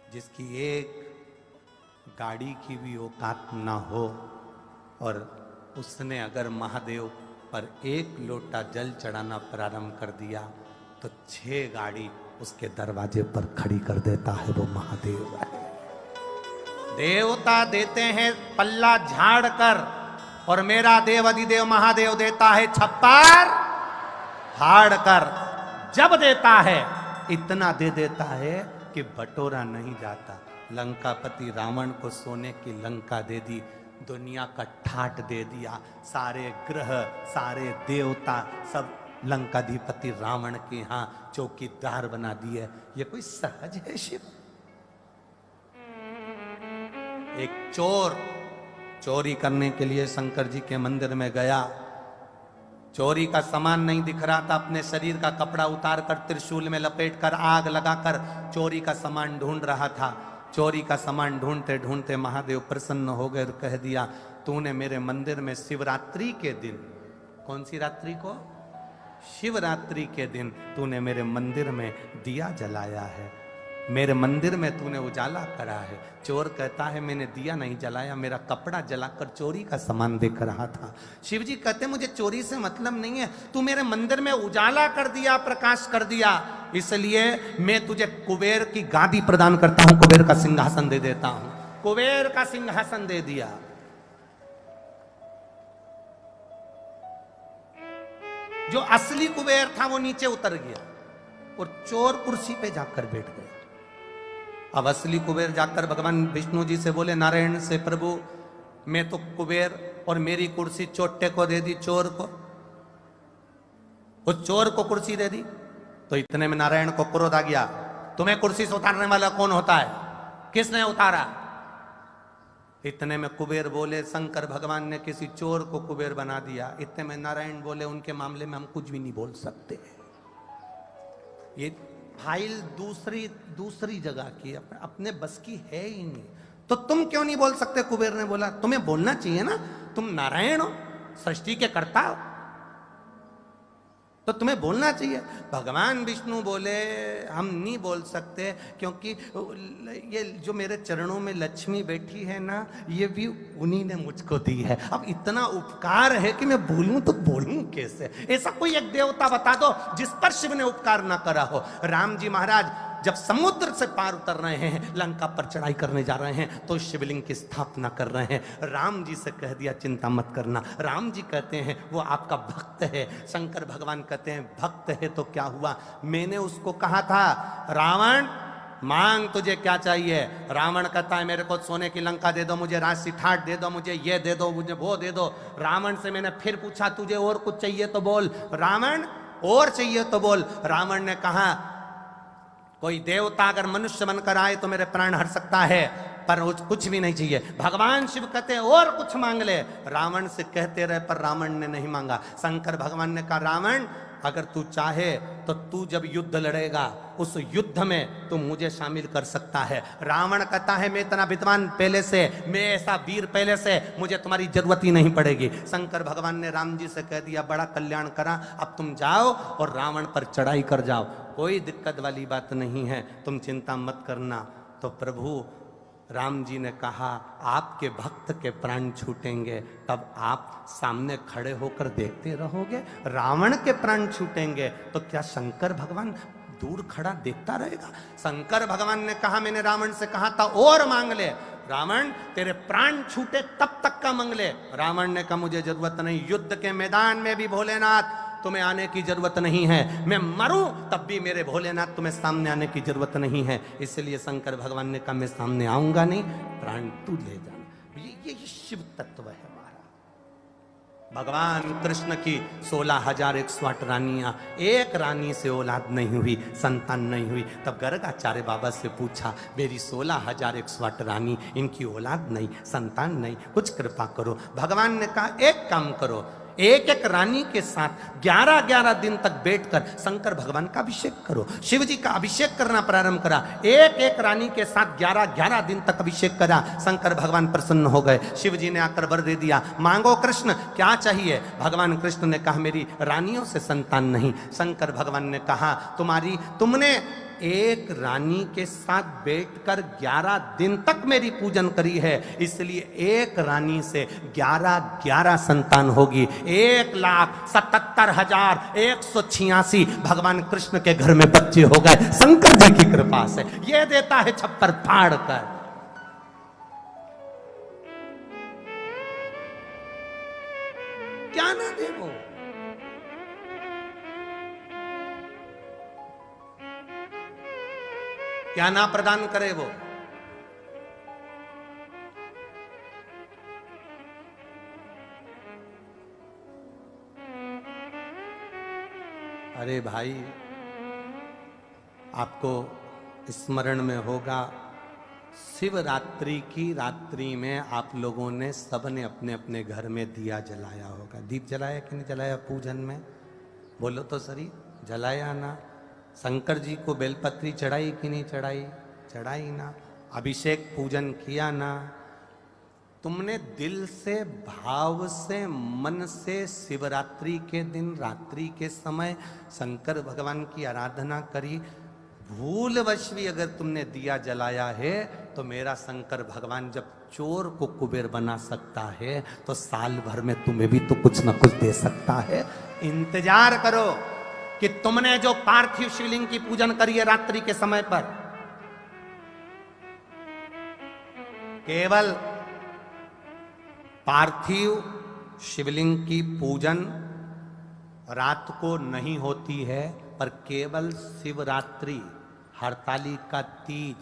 जिसकी एक गाड़ी की भी औकात ना हो और उसने अगर महादेव पर एक लोटा जल चढ़ाना प्रारंभ कर दिया तो 6 गाड़ी उसके दरवाजे पर खड़ी कर देता है। वो महादेव है। देवता देते हैं पल्ला झाड़ कर और मेरा देव अधिदेव महादेव देता है छप्पर हाड़ कर। जब देता है इतना दे देता है कि बटोरा नहीं जाता। लंकापति रावण को सोने की लंका दे दी, दुनिया का ठाट दे दिया, सारे ग्रह सारे देवता सब लंकाधिपति रावण के यहाँ चौकीदार बना दिए। ये कोई सहज है शिव? एक चोर चोरी करने के लिए शंकर जी के मंदिर में गया। चोरी का सामान नहीं दिख रहा था, अपने शरीर का कपड़ा उतार कर त्रिशूल में लपेटकर आग लगाकर चोरी का सामान ढूंढ रहा था। चोरी का सामान ढूंढते ढूंढते महादेव प्रसन्न हो गए और कह दिया, तूने मेरे मंदिर में शिवरात्रि के दिन, कौन सी रात्रि को? शिवरात्रि के दिन तूने मेरे मंदिर में दिया जलाया है, मेरे मंदिर में तूने उजाला करा है। चोर कहता है मैंने दिया नहीं जलाया, मेरा कपड़ा जलाकर चोरी का सामान देख रहा था। शिव जी कहते मुझे चोरी से मतलब नहीं है, तू मेरे मंदिर में उजाला कर दिया, प्रकाश कर दिया, इसलिए मैं तुझे कुबेर की गादी प्रदान करता हूं, कुबेर का सिंहासन दे देता हूं। कुबेर का सिंहासन दे दिया। जो असली कुबेर था वो नीचे उतर गया और चोर कुर्सी पे जाकर बैठ गया। अब असली कुबेर जाकर भगवान विष्णु जी से बोले, नारायण से, प्रभु मैं तो कुबेर और मेरी कुर्सी चोटे को दे दी, चोर को, उस चोर को कुर्सी दे दी। तो इतने में नारायण को क्रोध आ गया, तुम्हें कुर्सी से उतारने वाला कौन होता है, किसने उतारा? इतने में कुबेर बोले, शंकर भगवान ने किसी चोर को कुबेर बना दिया। इतने में नारायण बोले, उनके मामले में हम कुछ भी नहीं बोल सकते, ये फाइल दूसरी जगह की, अपने बस की है ही नहीं, तो तुम क्यों नहीं बोल सकते? कुबेर ने बोला, तुम्हें बोलना चाहिए ना, तुम नारायण हो, सृष्टि के कर्ता हो, तो तुम्हें बोलना चाहिए। भगवान विष्णु बोले, हम नहीं बोल सकते, क्योंकि ये जो मेरे चरणों में लक्ष्मी बैठी है ना, ये भी उन्हीं ने मुझको दी है। अब इतना उपकार है कि मैं बोलूं तो बोलूं कैसे? ऐसा कोई एक देवता बता दो जिस पर शिव ने उपकार ना करा हो। राम जी महाराज जब समुद्र से पार उतर रहे हैं, लंका पर चढ़ाई करने जा रहे हैं, तो शिवलिंग की स्थापना कर रहे हैं। राम जी से कह दिया, चिंता मत करना। राम जी कहते हैं वो आपका भक्त है। शंकर भगवान कहते हैं भक्त है तो क्या हुआ? मैंने उसको कहा था, रावण मांग तुझे क्या चाहिए? रावण कहता है मेरे को सोने की लंका दे दो, मुझे राशि ठाट दे दो, मुझे ये दे दो, मुझे वो दे दो। रावण से मैंने फिर पूछा, तुझे और कुछ चाहिए तो बोल। रावण और चाहिए तो बोल। रावण ने कहा, कोई देवता अगर मनुष्य बनकर आए तो मेरे प्राण हर सकता है, पर कुछ भी नहीं चाहिए। भगवान शिव कहते और कुछ मांग ले। रावण से कहते रहे पर रावण ने नहीं मांगा। शंकर भगवान ने कहा, रावण अगर तू चाहे तो तू जब युद्ध लड़ेगा उस युद्ध में तू मुझे शामिल कर सकता है। रावण कहता है मैं इतना विद्वान पहले से, मैं ऐसा वीर पहले से, मुझे तुम्हारी जरूरत ही नहीं पड़ेगी। शंकर भगवान ने राम जी से कह दिया, बड़ा कल्याण करा, अब तुम जाओ और रावण पर चढ़ाई कर जाओ, कोई दिक्कत वाली बात नहीं है, तुम चिंता मत करना। तो प्रभु राम जी ने कहा, आपके भक्त के प्राण छूटेंगे तब आप सामने खड़े होकर देखते रहोगे? रावण के प्राण छूटेंगे तो क्या शंकर भगवान दूर खड़ा देखता रहेगा? शंकर भगवान ने कहा, मैंने रावण से कहा था और मांग ले, रावण तेरे प्राण छूटे तब तक का मांग ले। रावण ने कहा मुझे जरूरत नहीं, युद्ध के मैदान में भी भोलेनाथ तुम्हें आने की जरूरत नहीं है, मैं मरूं तब भी मेरे भोलेनाथ तुम्हें सामने आने की जरूरत नहीं है। इसलिए शंकर भगवान ने कहा मैं सामने आऊंगा नहीं, प्राण तू ले जाना। ये शिव तत्व है हमारा। भगवान कृष्ण की 16,108 रानियां, एक रानी से औलाद नहीं हुई, संतान नहीं हुई। तब गर्गाचार्य बाबा से पूछा, मेरी 16,108 रानी, इनकी औलाद नहीं, संतान नहीं, कुछ कृपा करो। भगवान ने कहा एक काम करो, एक एक रानी के साथ 11-11 दिन तक बैठकर शंकर भगवान का अभिषेक करो। शिव जी का अभिषेक करना प्रारंभ करा, एक एक रानी के साथ 11-11 दिन तक अभिषेक करा। शंकर भगवान प्रसन्न हो गए। शिव जी ने आकर वर दे दिया, मांगो कृष्ण क्या चाहिए? भगवान कृष्ण ने कहा मेरी रानियों से संतान नहीं। शंकर भगवान ने कहा तुमने एक रानी के साथ बैठकर 11 दिन तक मेरी पूजन करी है, इसलिए एक रानी से 11-11 संतान होगी। 1,77,186 भगवान कृष्ण के घर में बच्चे हो गए शंकर जी की कृपा से। ये देता है छप्पर फाड़ कर। क्या ना दे वो, क्या ना प्रदान करे वो। अरे भाई, आपको स्मरण में होगा शिवरात्रि की रात्रि में आप लोगों ने सबने अपने अपने घर में दिया जलाया होगा। दीप जलाया कि नहीं जलाया पूजन में? बोलो तो सही, जलाया ना? शंकर जी को बेलपत्री चढ़ाई कि नहीं चढ़ाई? चढ़ाई ना? अभिषेक पूजन किया ना? तुमने दिल से, भाव से, मन से शिवरात्रि के दिन रात्रि के समय शंकर भगवान की आराधना करी। भूलवश भी अगर तुमने दिया जलाया है तो मेरा शंकर भगवान जब चोर को कुबेर बना सकता है तो साल भर में तुम्हें भी तो कुछ ना कुछ दे सकता है। इंतजार करो कि तुमने जो पार्थिव शिवलिंग की पूजन करी है रात्रि के समय पर, केवल पार्थिव शिवलिंग की पूजन रात को नहीं होती है, पर केवल शिवरात्रि, हरतालिका तीज,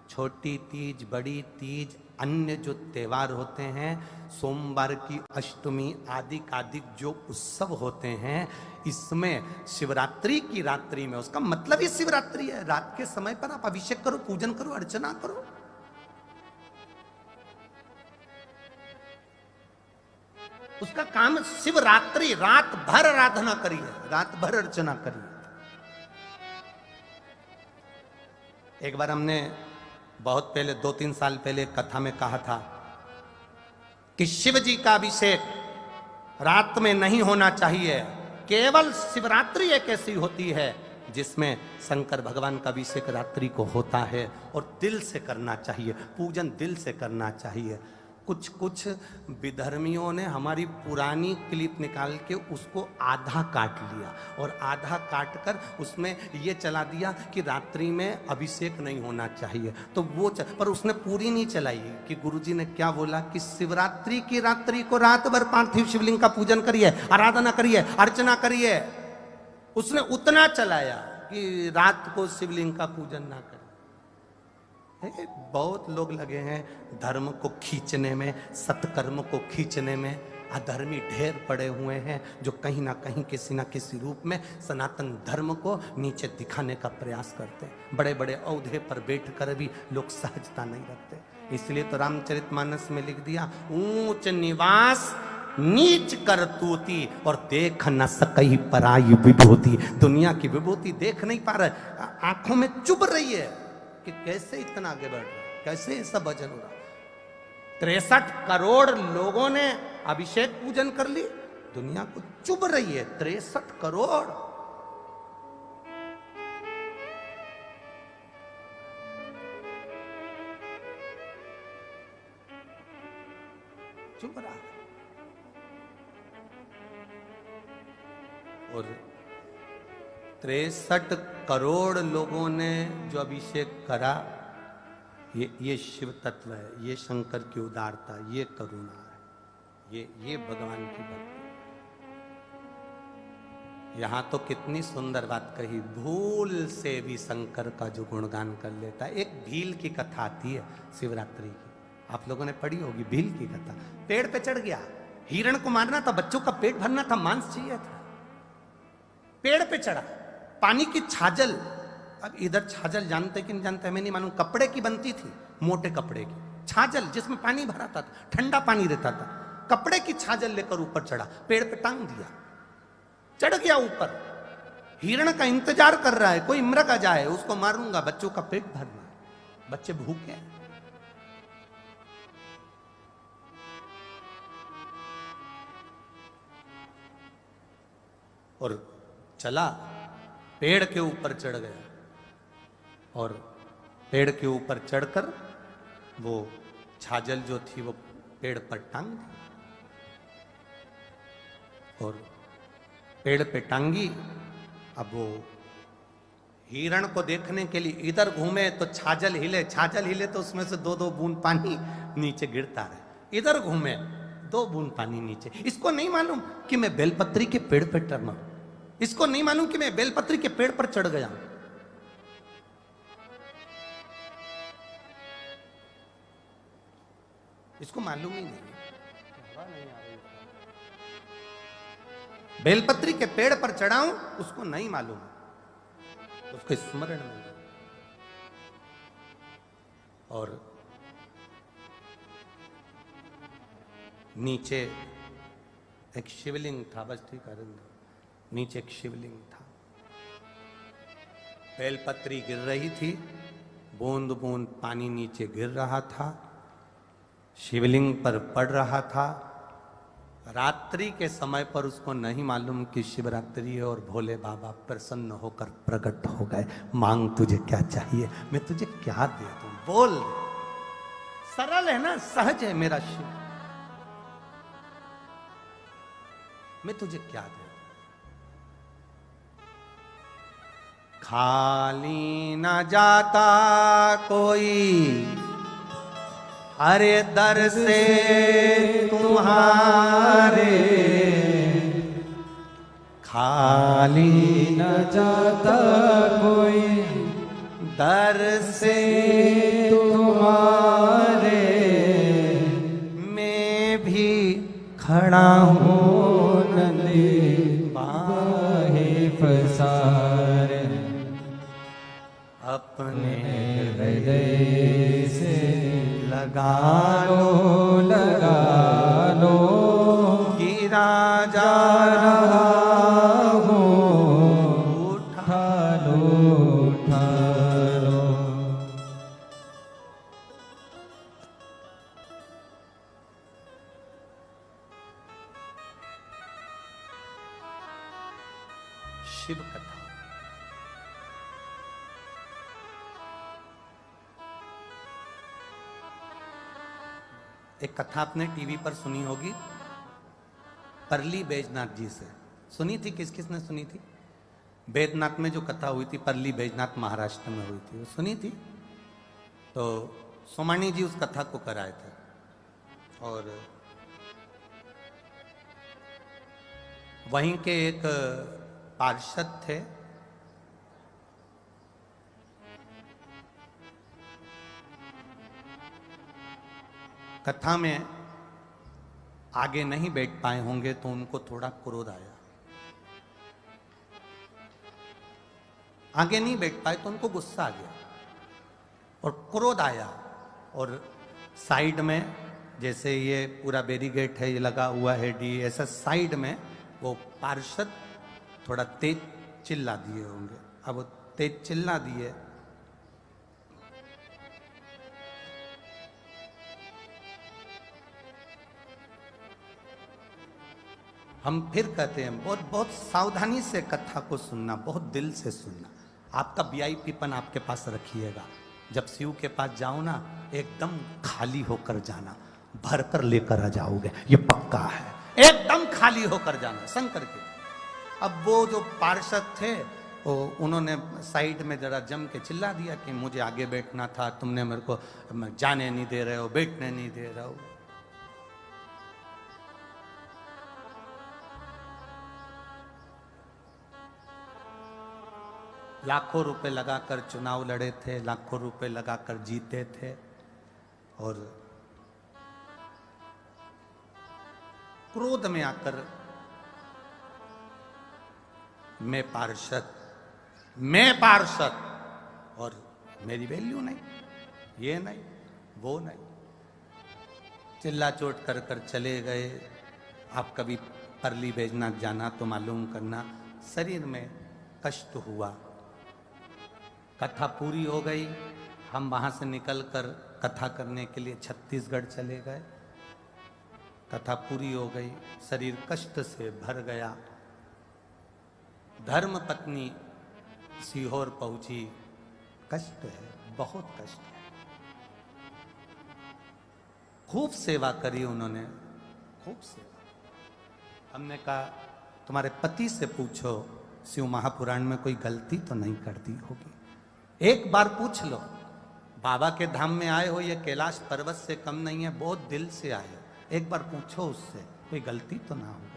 छोटी तीज, बड़ी तीज, अन्य जो त्योहार होते हैं, सोमवार की अष्टमी आदि आदि जो उत्सव होते हैं, इसमें शिवरात्रि की रात्रि में, उसका मतलब ही शिवरात्रि है, रात के समय पर आप अभिषेक करो, पूजन करो, अर्चना करो। उसका काम शिवरात्रि, रात भर आराधना करिए, रात भर अर्चना करिए। एक बार हमने बहुत पहले 2-3 साल पहले कथा में कहा था कि शिव जी का अभिषेक रात में नहीं होना चाहिए, केवल शिवरात्रि एक ऐसी होती है जिसमें शंकर भगवान का अभिषेक रात्रि को होता है और दिल से करना चाहिए, पूजन दिल से करना चाहिए। कुछ विधर्मियों ने हमारी पुरानी क्लिप निकाल के उसको आधा काट लिया और आधा काट कर उसमें ये चला दिया कि रात्रि में अभिषेक नहीं होना चाहिए, तो वो पर उसने पूरी नहीं चलाई कि गुरुजी ने क्या बोला कि शिवरात्रि की रात्रि को रात भर पार्थिव शिवलिंग का पूजन करिए, आराधना करिए, अर्चना करिए। उसने उतना चलाया कि रात को शिवलिंग का पूजन ना करें। बहुत लोग लगे हैं धर्म को खींचने में, सत्कर्म को खींचने में। अधर्मी ढेर पड़े हुए हैं जो कहीं ना कहीं किसी ना किसी रूप में सनातन धर्म को नीचे दिखाने का प्रयास करते हैं। बड़े बड़े औहदे पर बैठकर भी लोग सहजता नहीं रखते। इसलिए तो रामचरितमानस में लिख दिया, ऊंच निवास नीच करतूती और देख न सकई पराई विभूति। दुनिया की विभूति देख नहीं पा रहे, आंखों में चुभ रही है कि कैसे इतना आगे बढ़ रहा है, कैसे ये सब भजन हो रहा। 63 करोड़ लोगों ने अभिषेक पूजन कर ली, दुनिया को चुभ रही है 63 करोड़। चुभ रहा है। और 63 करोड़ लोगों ने जो अभिषेक करा, ये शिव तत्व है, ये शंकर की उदारता, ये करुणा है, ये भगवान की भक्ति। यहां तो कितनी सुंदर बात कही, भूल से भी शंकर का जो गुणगान कर लेता है। एक भील की कथा आती है शिवरात्रि की, आप लोगों ने पढ़ी होगी भील की कथा। पेड़ पे चढ़ गया, हिरण को मारना था, बच्चों का पेट भरना था, मांस चाहिए था। पेड़ पे चढ़ा, पानी की छाजल, अब इधर छाजल जानते कि नहीं जानते मैं नहीं मालूम, कपड़े की बनती थी, मोटे कपड़े की छाजल जिसमें पानी भरा था, ठंडा पानी रहता था। कपड़े की छाजल लेकर ऊपर चढ़ा, पेड़ पे टांग दिया, चढ़ गया ऊपर। हिरण का इंतजार कर रहा है कोई मृग आ जाए, उसको मारूंगा, बच्चों का पेट भरना, बच्चे भूखे। और चला, पेड़ के ऊपर चढ़ गया और पेड़ के ऊपर चढ़कर वो छाजल जो थी वो पेड़ पर टांग दी और पेड़ पे टांगी। अब वो हिरण को देखने के लिए इधर घूमे तो छाजल हिले, छाजल हिले तो उसमें से 2-2 बूंद पानी नीचे गिरता रहे। इधर घूमे 2 बूंद पानी नीचे। इसको नहीं मालूम कि मैं बेलपत्री के पेड़ पर टर्मा, इसको नहीं मालूम कि मैं बेलपत्री के पेड़ पर चढ़ गया। इसको मालूम ही नहीं, बेलपत्री के पेड़ पर चढ़ाऊं उसको नहीं मालूम, उसके स्मरण में। और नीचे एक शिवलिंग था, बस ठीक है, नीचे एक शिवलिंग था। बेलपत्री गिर रही थी, बूंद बूंद पानी नीचे गिर रहा था, शिवलिंग पर पड़ रहा था। रात्रि के समय पर उसको नहीं मालूम कि शिवरात्रि है और भोले बाबा प्रसन्न होकर प्रकट हो गए। मांग तुझे क्या चाहिए, मैं तुझे क्या दे दूं, बोल। सरल है ना, सहज है मेरा शिव, मैं तुझे क्या दे दूं। खाली न जाता कोई अरे दर से तुम्हारे, खाली न जाता कोई दर से तुम्हारे, मैं भी खड़ा हूँ नंदी बाहे फसारे, अपने हृदय से लगा लगा लो, गिरा जा रहा हूँ, उठा उठा लो। शिव कथा। एक कथा आपने टीवी पर सुनी होगी, परली बैजनाथ जी से। सुनी थी? किस किस ने सुनी थी? बैजनाथ में जो कथा हुई थी, परली बैजनाथ महाराष्ट्र में हुई थी, वो सुनी थी। तो सोमानी जी उस कथा को कराए थे और वहीं के एक पार्षद थे, कथा में आगे नहीं बैठ पाए होंगे तो उनको थोड़ा क्रोध आया। आगे नहीं बैठ पाए तो उनको गुस्सा आ गया और क्रोध आया। और साइड में, जैसे ये पूरा बैरिकेड है, ये लगा हुआ है डी, ऐसा साइड में वो पार्षद थोड़ा तेज चिल्ला दिए होंगे। अब वो तेज चिल्ला दिए, हम फिर कहते हैं बहुत बहुत सावधानी से कथा को सुनना, बहुत दिल से सुनना। आपका वीआईपीपन आपके पास रखिएगा। जब शिव के पास जाओ ना, एकदम खाली होकर जाना, भर कर लेकर आ जाओगे, ये पक्का है। एकदम खाली होकर जाना शंकर के। अब वो जो पार्षद थे, वो उन्होंने साइड में जरा जम के चिल्ला दिया कि मुझे आगे बैठना था, तुमने मेरे को जाने नहीं दे रहे हो, बैठने नहीं दे रहे हो। लाखों रुपए लगाकर चुनाव लड़े थे, लाखों रुपए लगाकर जीते थे, और क्रोध में आकर मैं पार्षद और मेरी वैल्यू नहीं, ये नहीं वो नहीं, चिल्ला चोट कर कर चले गए। आप कभी परली बैजनाथ जाना तो मालूम करना, शरीर में कष्ट हुआ। कथा पूरी हो गई, हम वहां से निकलकर कथा करने के लिए छत्तीसगढ़ चले गए। कथा पूरी हो गई, शरीर कष्ट से भर गया। धर्म पत्नी सीहोर पहुंची, कष्ट है, बहुत कष्ट है। खूब सेवा करी उन्होंने, खूब सेवा। हमने कहा तुम्हारे पति से पूछो शिव महापुराण में कोई गलती तो नहीं कर दी होगी, एक बार पूछ लो। बाबा के धाम में आए हो, ये कैलाश पर्वत से कम नहीं है, बहुत दिल से आए हो, एक बार पूछो उससे कोई गलती तो ना हो गई।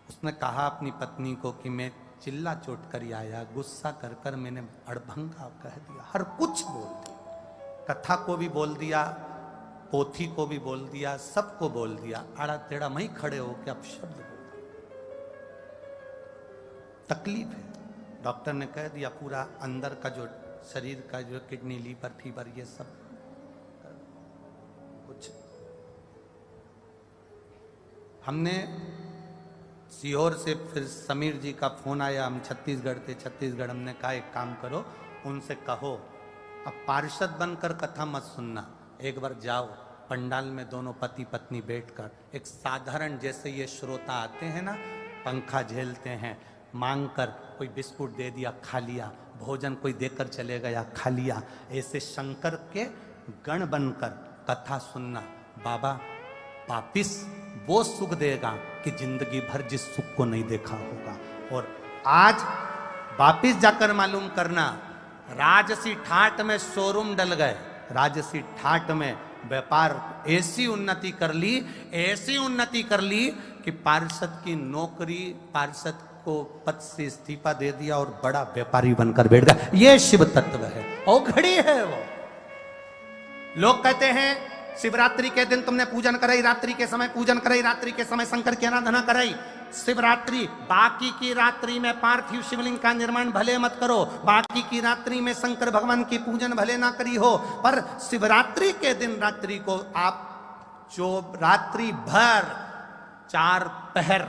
उसने कहा अपनी पत्नी को कि मैं चिल्ला चोट कर आया, गुस्सा कर कर मैंने अड़भंगा कह दिया, हर कुछ बोल दिया, कथा को भी बोल दिया, पोथी को भी बोल दिया, सबको बोल दिया, आड़ा टेढ़ा वहीं खड़े हो के अब शब्द बोल दिया। तकलीफ है। डॉक्टर ने कह दिया पूरा अंदर का जो शरीर का जो किडनी लीवर फीवर ये सब कुछ हमने सीहोर से फिर समीर जी का फोन आया, हम छत्तीसगढ़ थे, छत्तीसगढ़ हमने कहा एक काम करो, उनसे कहो अब पार्षद बनकर कथा मत सुनना, एक बार जाओ पंडाल में दोनों पति पत्नी बैठकर एक साधारण, जैसे ये श्रोता आते हैं ना पंखा झेलते हैं, मांग कर कोई बिस्कुट दे दिया खा लिया, भोजन कोई देकर चले गया खा लिया, ऐसे शंकर के गण बनकर कथा सुनना। बाबा वापिस वो सुख देगा कि जिंदगी भर जिस सुख को नहीं देखा होगा। और आज वापिस जाकर मालूम करना, राजसी ठाट में शोरूम डल गए, राजसी ठाट में व्यापार ऐसी उन्नति कर ली, ऐसी उन्नति कर ली कि पार्षद की नौकरी, पार्षद को पद से इस्तीफा दे दिया और बड़ा व्यापारी बनकर बैठ गया। ये शिव तत्व है, औघड़ी है वो। लोग कहते हैं शिवरात्रि के दिन तुमने पूजन कराई, रात्रि के समय पूजन कराई, रात्रि के समय शंकर की आराधना कराई। शिवरात्रि, बाकी की रात्रि में पार्थिव शिवलिंग का निर्माण भले मत करो, बाकी की रात्रि में शंकर भगवान की पूजन भले ना करी हो, पर शिवरात्रि के दिन रात्रि को आप जो रात्रि भर 4 पहर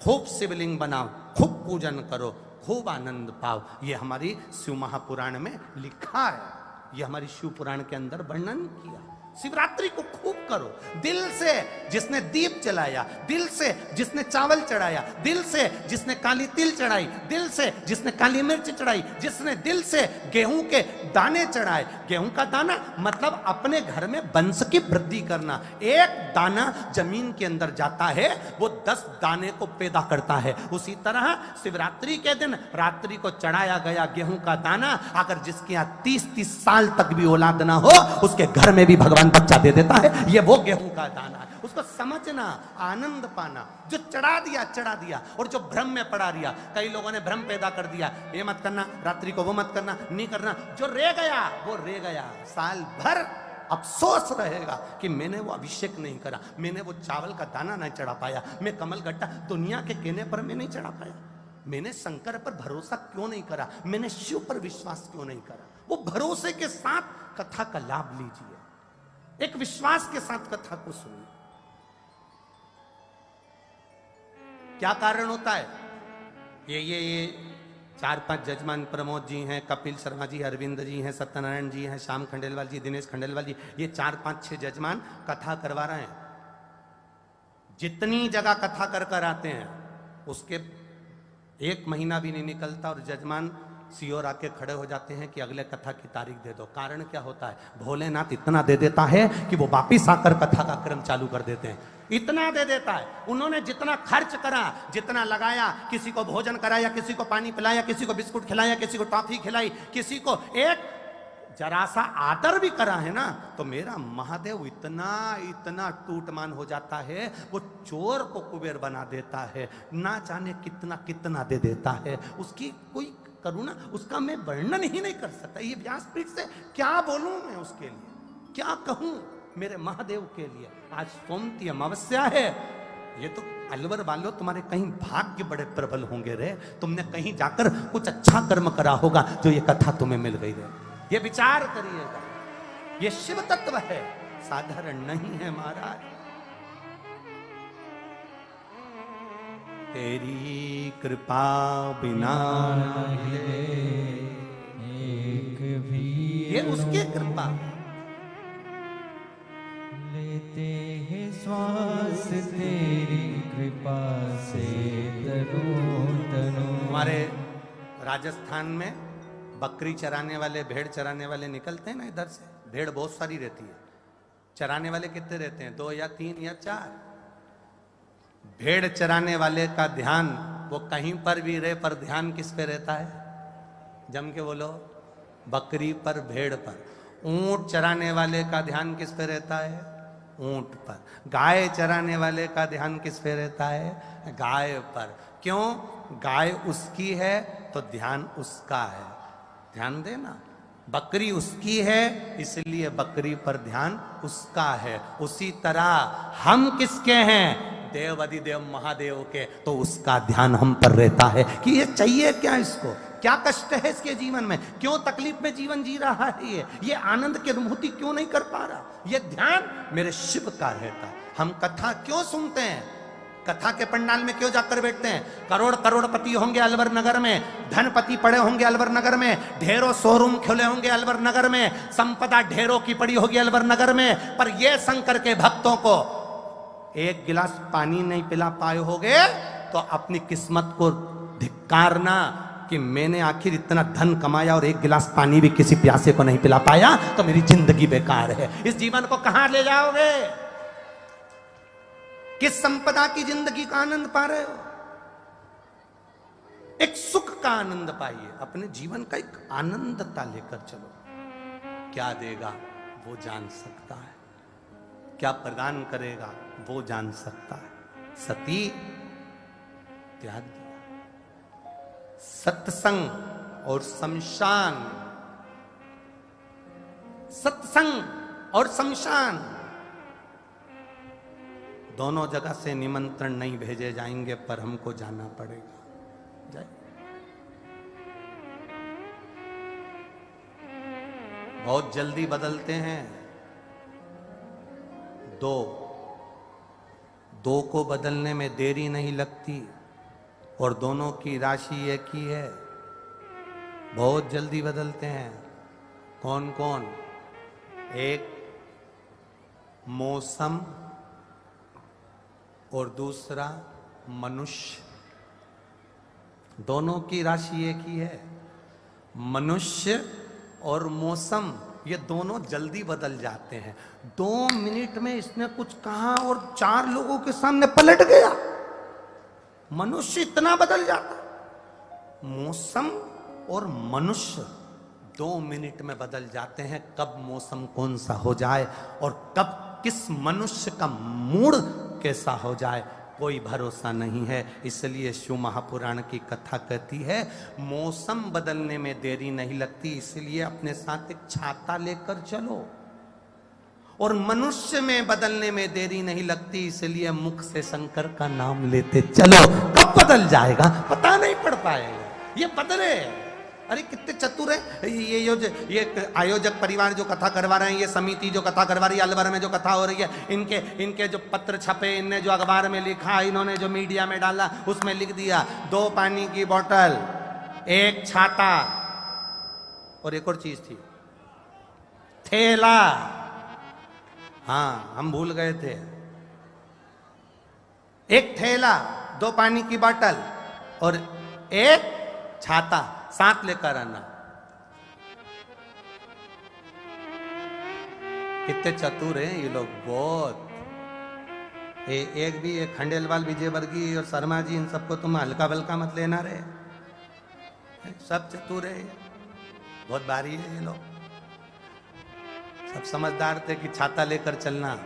खूब शिवलिंग बनाओ, खूब पूजन करो, खूब आनंद पाओ। ये हमारी शिव महापुराण में लिखा है, ये हमारी शिव पुराण के अंदर वर्णन किया। शिवरात्रि को खूब करो, दिल से जिसने दीप जलाया, दिल से जिसने चावल चढ़ाया, दिल से जिसने काली तिल चढ़ाई, दिल से जिसने काली मिर्च चढ़ाई, जिसने दिल से गेहूं के दाने चढ़ाए। गेहूं का दाना मतलब अपने घर में वंश की वृद्धि करना। एक दाना जमीन के अंदर जाता है, वो 10 दाने को पैदा करता है। उसी तरह शिवरात्रि के दिन रात्रि को चढ़ाया गया गेहूं का दाना, अगर जिसके यहाँ 30-30 साल तक भी औलाद ना हो, उसके घर में भी भगवान बच्चा दे देता है। ये वो गेहूं का दाना है, उसको समझना, आनंद पाना। जो चढ़ा दिया चढ़ा दिया, और जो भ्रम में पड़ा दिया, कई लोगों ने भ्रम पैदा कर दिया, ये मत करना रात्रि को, वो मत करना, नहीं करना। जो रह गया वो रह गया, साल भर अफसोस रहेगा कि मैंने वो अभिषेक नहीं करा, मैंने वो चावल का दाना नहीं चढ़ा पाया, मैं कमल गट्टा दुनिया के कहने पर मैं नहीं चढ़ा पाया, मैंने शंकर पर भरोसा क्यों नहीं करा, मैंने शिव पर विश्वास क्यों नहीं करा। वो भरोसे के साथ कथा का लाभ लीजिए, एक विश्वास के साथ कथा को सुनिए। क्या कारण होता है? ये 4-5 जजमान, प्रमोद जी हैं, कपिल शर्मा जी, अरविंद जी हैं, सत्यनारायण जी हैं, श्याम खंडेलवाल जी, दिनेश खंडेलवाल जी, ये 4-5-6 जजमान कथा करवा रहे हैं। जितनी जगह कथा कर कर आते हैं, उसके 1 महीना भी नहीं निकलता और जजमान सीओर आके खड़े हो जाते हैं कि अगले कथा की तारीख दे दो। कारण क्या होता है? भोलेनाथ इतना दे देता है कि वो वापिस आकर कथा का क्रम चालू कर देते हैं। इतना दे देता है, उन्होंने जितना खर्च करा, जितना लगाया, किसी को भोजन कराया, किसी को पानी पिलाया, किसी को बिस्कुट खिलाया, किसी को टॉफी खिलाई, किसी को एक जरा सा आदर भी करा है ना, तो मेरा महादेव इतना टूटमान हो जाता है, वो चोर को कुबेर बना देता है, ना जाने कितना कितना दे देता है। उसकी कोई करुणा, उसका मैं वर्णन ही नहीं कर सकता। ये व्यासपीठ से क्या बोलूं मैं उसके लिए, क्या कहूं मेरे महादेव के लिए। आज सोमती अमावस्या है, ये तो अलवर वालों तुम्हारे कहीं भाग्य बड़े प्रबल होंगे रे, तुमने कहीं जाकर कुछ अच्छा कर्म करा होगा जो ये कथा तुम्हें मिल गई रे। ये विचार करिएगा, ये शिव तत्व है, साधारण नहीं है महाराज। तेरी कृपा बिना एक भी ये उसकी कृपा। लेते हैं श्वास तेरी कृपा से तनु। हमारे राजस्थान में बकरी चराने वाले, भेड़ चराने वाले निकलते हैं ना इधर से, भेड़ बहुत सारी रहती है, चराने वाले कितने रहते हैं? 2 या 3 या 4। भेड़ चराने वाले का ध्यान, वो कहीं पर भी रहे, पर ध्यान किस पे रहता है? जम के बोलो, बकरी पर, भेड़ पर। ऊंट चराने वाले का ध्यान किस पे रहता है? ऊंट पर। गाय चराने वाले का ध्यान किस पे रहता है? गाय पर। क्यों? गाय उसकी है तो ध्यान उसका है। ध्यान देना, बकरी उसकी है इसलिए बकरी पर ध्यान उसका है। उसी तरह हम किसके हैं? देव अधिदेव महादेव के, तो उसका ध्यान हम पर रहता है कि ये चाहिए क्या, इसको क्या कष्ट है इसके जीवन में, क्यों तकलीफ में जीवन जी रहा है, ये आनंद की अनुभूति क्यों नहीं कर पा रहा। ये ध्यान मेरे शिव का रहता है। हम कथा क्यों सुनते हैं? कथा के पंडाल में क्यों जाकर बैठते हैं? करोड़पति होंगे अलवर नगर में, धनपति पड़े होंगे अलवर नगर में, ढेरों शोरूम खुले होंगे अलवर नगर में, संपदा ढेरों की पड़ी होगी अलवर नगर में, पर ये शंकर के भक्तों को एक गिलास पानी नहीं पिला पाए होगे तो अपनी किस्मत को धिक्कारना कि मैंने आखिर इतना धन कमाया और एक गिलास पानी भी किसी प्यासे को नहीं पिला पाया तो मेरी जिंदगी बेकार है। इस जीवन को कहां ले जाओगे? किस संपदा की जिंदगी का आनंद पा रहे हो? एक सुख का आनंद पाइए, अपने जीवन का एक आनंदता लेकर चलो। क्या देगा वो जान सकता है, क्या प्रदान करेगा वो जान सकता है। सती त्याग दिया, सत्संग और शमशान, सत्संग और शमशान दोनों जगह से निमंत्रण नहीं भेजे जाएंगे, पर हमको जाना पड़ेगा। जाए। बहुत जल्दी बदलते हैं। दो को बदलने में देरी नहीं लगती और दोनों की राशि एक ही है। बहुत जल्दी बदलते हैं। कौन कौन? एक मौसम और दूसरा मनुष्य। दोनों की राशि एक ही है। मनुष्य और मौसम ये दोनों जल्दी बदल जाते हैं। 2 मिनट में इसने कुछ कहा और 4 लोगों के सामने पलट गया। मनुष्य इतना बदल जाता। मौसम और मनुष्य 2 मिनट में बदल जाते हैं। कब मौसम कौन सा हो जाए और कब किस मनुष्य का मूड कैसा हो जाए कोई भरोसा नहीं है। इसलिए शिव महापुराण की कथा कहती है मौसम बदलने में देरी नहीं लगती, इसलिए अपने साथ एक छाता लेकर चलो। और मनुष्य में बदलने में देरी नहीं लगती, इसलिए मुख से शंकर का नाम लेते चलो। कब बदल जाएगा पता नहीं पड़ पाएगा। ये बदले। अरे कितने चतुर है ये आयोजक परिवार जो कथा करवा रहे हैं, ये समिति जो कथा करवा रही है, अलवर में जो कथा हो रही है, इनके जो पत्र छपे, इनने जो अखबार में लिखा, इन्होंने जो मीडिया में डाला, उसमें लिख दिया 2 पानी की बोतल, 1 छाता और एक और चीज थी, थैला। हाँ, हम भूल गए थे। 1 थैला, 2 पानी की बोतल और 1 छाता साथ लेकर आना। कितने चतुर हैं ये लोग, बहुत। एक भी एक खंडेलवाल, विजयवर्गीय और शर्मा जी, इन सबको तुम हल्का बल्का मत लेना रे। सब चतुर है, बहुत भारी है ये लोग। सब समझदार थे कि छाता लेकर चलना।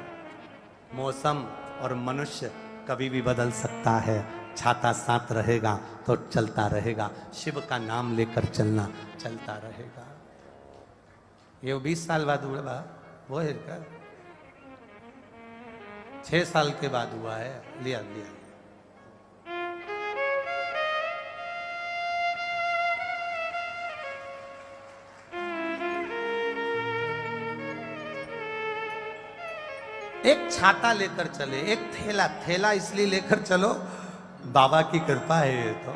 मौसम और मनुष्य कभी भी बदल सकता है, छाता साथ रहेगा तो चलता रहेगा। शिव का नाम लेकर चलना, चलता रहेगा। ये 20 साल बाद हुआ वो है क्या? 6 साल के बाद हुआ है। लिया एक छाता लेकर चले, एक थैला इसलिए लेकर चलो, बाबा की कृपा है ये तो।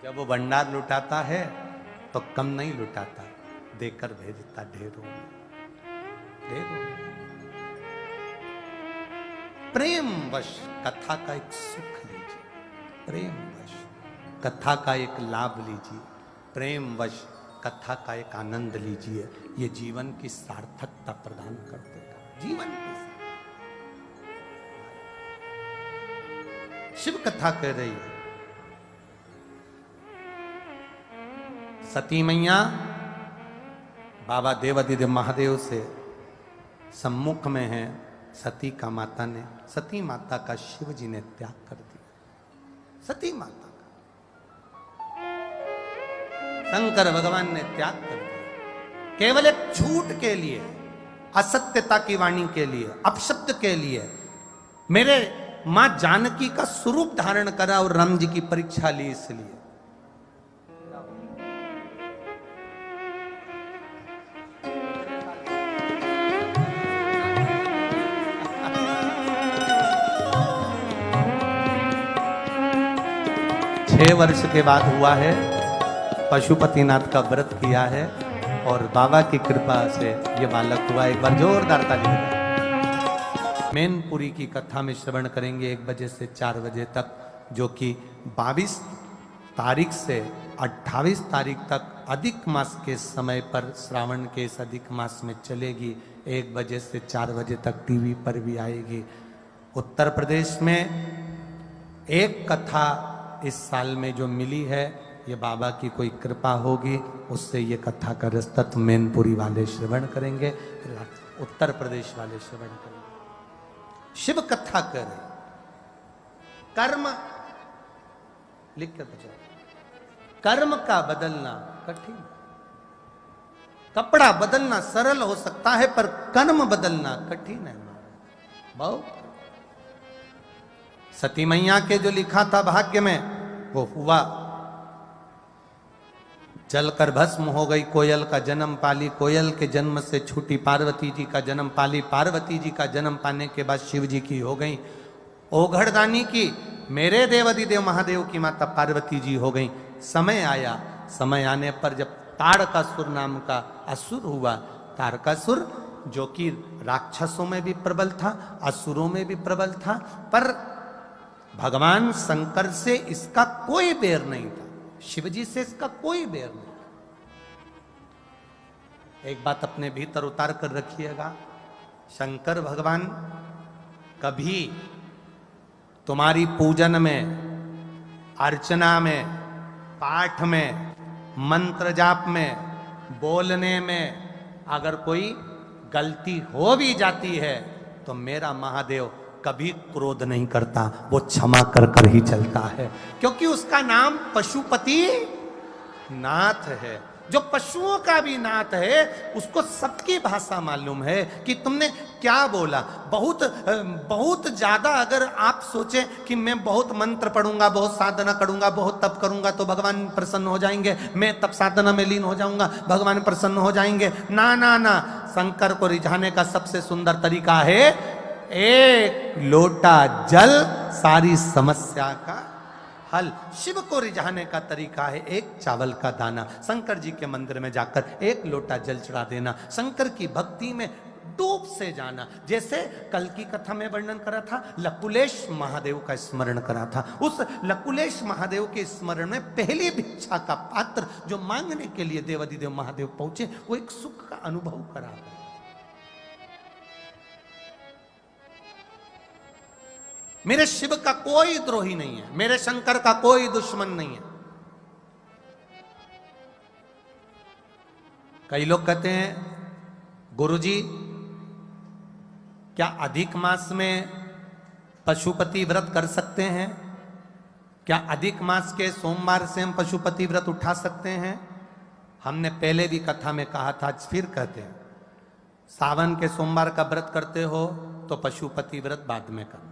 जब वो भंडार लुटाता है तो कम नहीं लुटाता, देकर भेजता ढेरों में। प्रेम वश कथा का एक सुख लीजिए, प्रेम वश कथा का एक लाभ लीजिए, प्रेम वश कथा का एक आनंद लीजिए। ये जीवन की सार्थकता प्रदान कर देगा। जीवन की शिव कथा कह रही है, सती मैया बाबा देवादिदेव महादेव से सम्मुख में है। सती का माता ने, सती माता का शिव जी ने त्याग कर दिया। सती माता का शंकर भगवान ने त्याग कर दिया, केवल एक झूठ के लिए, असत्यता की वाणी के लिए, अपशब्द के लिए। मेरे मां जानकी का स्वरूप धारण करा और राम जी की परीक्षा ली, इसलिए। 6 वर्ष के बाद हुआ है, पशुपतिनाथ का व्रत किया है और बाबा की कृपा से ये बालक हुआ। एक बार जोरदार ताली बजाएं। मैनपुरी की कथा में श्रवण करेंगे 1 बजे से 4 बजे तक, जो कि 22 तारीख से 28 तारीख तक अधिक मास के समय पर, श्रावण के इस अधिक मास में चलेगी। 1 बजे से 4 बजे तक टीवी पर भी आएगी। उत्तर प्रदेश में एक कथा इस साल में जो मिली है, ये बाबा की कोई कृपा होगी, उससे ये कथा का रसतत्व मैनपुरी वाले श्रवण करेंगे, उत्तर प्रदेश वाले श्रवण करेंगे। शिव कथा करें, कर्म लिख कर बचा, कर्म का बदलना कठिन, कपड़ा बदलना सरल हो सकता है पर कर्म बदलना कठिन है। बहुत सती मैया के जो लिखा था भाग्य में वो हुआ, जलकर भस्म हो गई, कोयल का जन्म पाली, कोयल के जन्म से छूटी पार्वती जी का जन्म पाली, पार्वती जी का जन्म पाने के बाद शिव जी की हो गई, ओघड़दानी की मेरे देवाधिदेव महादेव की माता पार्वती जी हो गई। समय आया, समय आने पर जब ताड़कासुर नाम का असुर हुआ, ताड़कासुर जो कि राक्षसों में भी प्रबल था, असुरों में भी प्रबल था, पर भगवान शंकर से इसका कोई बैर नहीं था, शिवजी से इसका कोई बैर नहीं। एक बात अपने भीतर उतार कर रखिएगा, शंकर भगवान कभी तुम्हारी पूजन में, अर्चना में, पाठ में, मंत्र जाप में, बोलने में अगर कोई गलती हो भी जाती है तो मेरा महादेव कभी क्रोध नहीं करता, वो क्षमा कर कर ही चलता है, क्योंकि उसका नाम पशुपति नाथ है। जो पशुओं का भी नाथ है, उसको सबकी भाषा मालूम है कि तुमने क्या बोला। बहुत ज्यादा अगर आप सोचें कि मैं बहुत मंत्र पढ़ूंगा, बहुत साधना करूंगा, बहुत तप करूंगा तो भगवान प्रसन्न हो जाएंगे, मैं तप साधना में लीन हो जाऊंगा, भगवान प्रसन्न हो जाएंगे। ना ना ना, शंकर को रिझाने का सबसे सुंदर तरीका है एक लोटा जल सारी समस्या का हल। शिव को रिझाने का तरीका है एक चावल का दाना। शंकर जी के मंदिर में जाकर एक लोटा जल चढ़ा देना, शंकर की भक्ति में डूब से जाना। जैसे कल की कथा में वर्णन करा था, लकुलेश महादेव का स्मरण करा था। उस लकुलेश महादेव के स्मरण में पहली भिक्षा का पात्र जो मांगने के लिए देवाधिदेव महादेव पहुंचे, वो एक सुख का अनुभव करा। मेरे शिव का कोई द्रोही नहीं है, मेरे शंकर का कोई दुश्मन नहीं है। कई लोग कहते हैं गुरुजी क्या अधिक मास में पशुपति व्रत कर सकते हैं? क्या अधिक मास के सोमवार से हम पशुपति व्रत उठा सकते हैं? हमने पहले भी कथा में कहा था, फिर कहते हैं, सावन के सोमवार का व्रत करते हो तो पशुपति व्रत बाद में करना।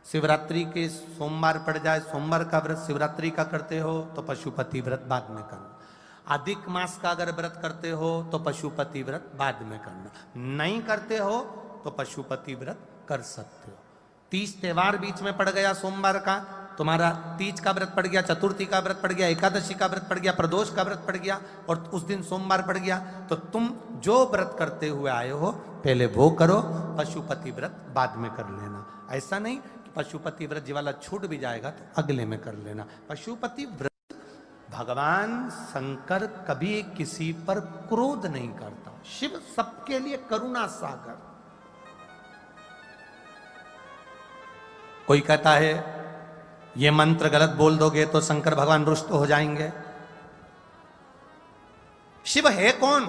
शिवरात्रि के सोमवार पड़ जाए, सोमवार का व्रत शिवरात्रि का करते हो तो पशुपति व्रत बाद में करना। अधिक मास का अगर व्रत करते हो तो पशुपति व्रत बाद में करना। नहीं करते हो तो पशुपति व्रत कर सकते हो। 30 त्योहार बीच में पड़ गया, सोमवार का तुम्हारा तीज का व्रत पड़ गया, चतुर्थी का व्रत पड़ गया, एकादशी का व्रत पड़ गया, प्रदोष का व्रत पड़ गया और उस दिन सोमवार पड़ गया, तो तुम जो व्रत करते हुए आए हो पहले वो करो, पशुपति व्रत बाद में कर लेना। ऐसा नहीं पशुपति व्रत जी वाला छूट भी जाएगा तो अगले में कर लेना। पशुपति व्रत, भगवान शंकर कभी किसी पर क्रोध नहीं करता। शिव सबके लिए करुणा सागर। कोई कहता है ये मंत्र गलत बोल दोगे तो शंकर भगवान रुष्ट हो जाएंगे। शिव है कौन?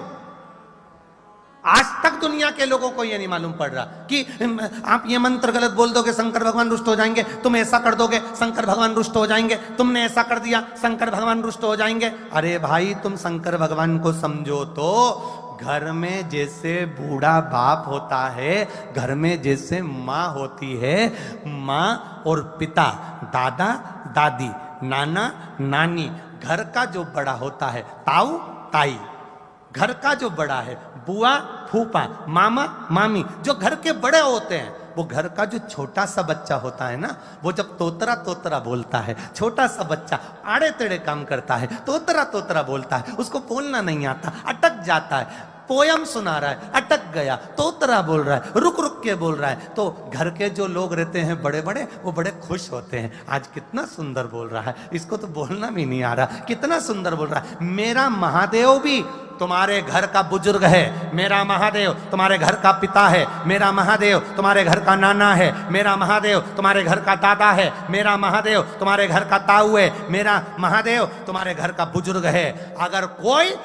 आज तक दुनिया के लोगों को यह नहीं मालूम पड़ रहा कि आप ये मंत्र गलत बोल दोगे शंकर भगवान रुष्ट हो जाएंगे, तुम ऐसा कर दोगे शंकर भगवान रुष्ट हो जाएंगे, तुमने ऐसा कर दिया शंकर भगवान रुष्ट हो जाएंगे। अरे भाई, तुम शंकर भगवान को समझो तो घर में जैसे बूढ़ा बाप होता है, घर में जैसे माँ होती है, माँ और पिता, दादा दादी, नाना नानी, घर का जो बड़ा होता है, ताऊ ताई, घर का जो बड़ा है, बुआ फूफा, मामा मामी, जो घर के बड़े होते हैं, वो घर का जो छोटा सा बच्चा होता है ना, वो जब तोतरा तोतरा बोलता है, छोटा सा बच्चा आड़े टेढ़े काम करता है, तोतरा तोतरा बोलता है, उसको बोलना नहीं आता, अटक जाता है, पोयम सुना रहा है, अटक गया, तोतरा बोल रहा है, रुक रुक के बोल रहा है, तो घर के जो लोग रहते हैं बड़े बड़े, वो बड़े खुश होते हैं, आज कितना सुंदर बोल रहा है, इसको तो बोलना भी नहीं आ रहा, कितना सुंदर बोल रहा है। मेरा महादेव भी तुम्हारे घर का बुजुर्ग है, मेरा महादेव तुम्हारे घर का पिता है, मेरा महादेव तुम्हारे घर का नाना है, मेरा महादेव तुम्हारे घर का दादा है, मेरा महादेव तुम्हारे घर का ताऊ है, मेरा महादेव तुम्हारे घर का बुजुर्ग है। अगर कोई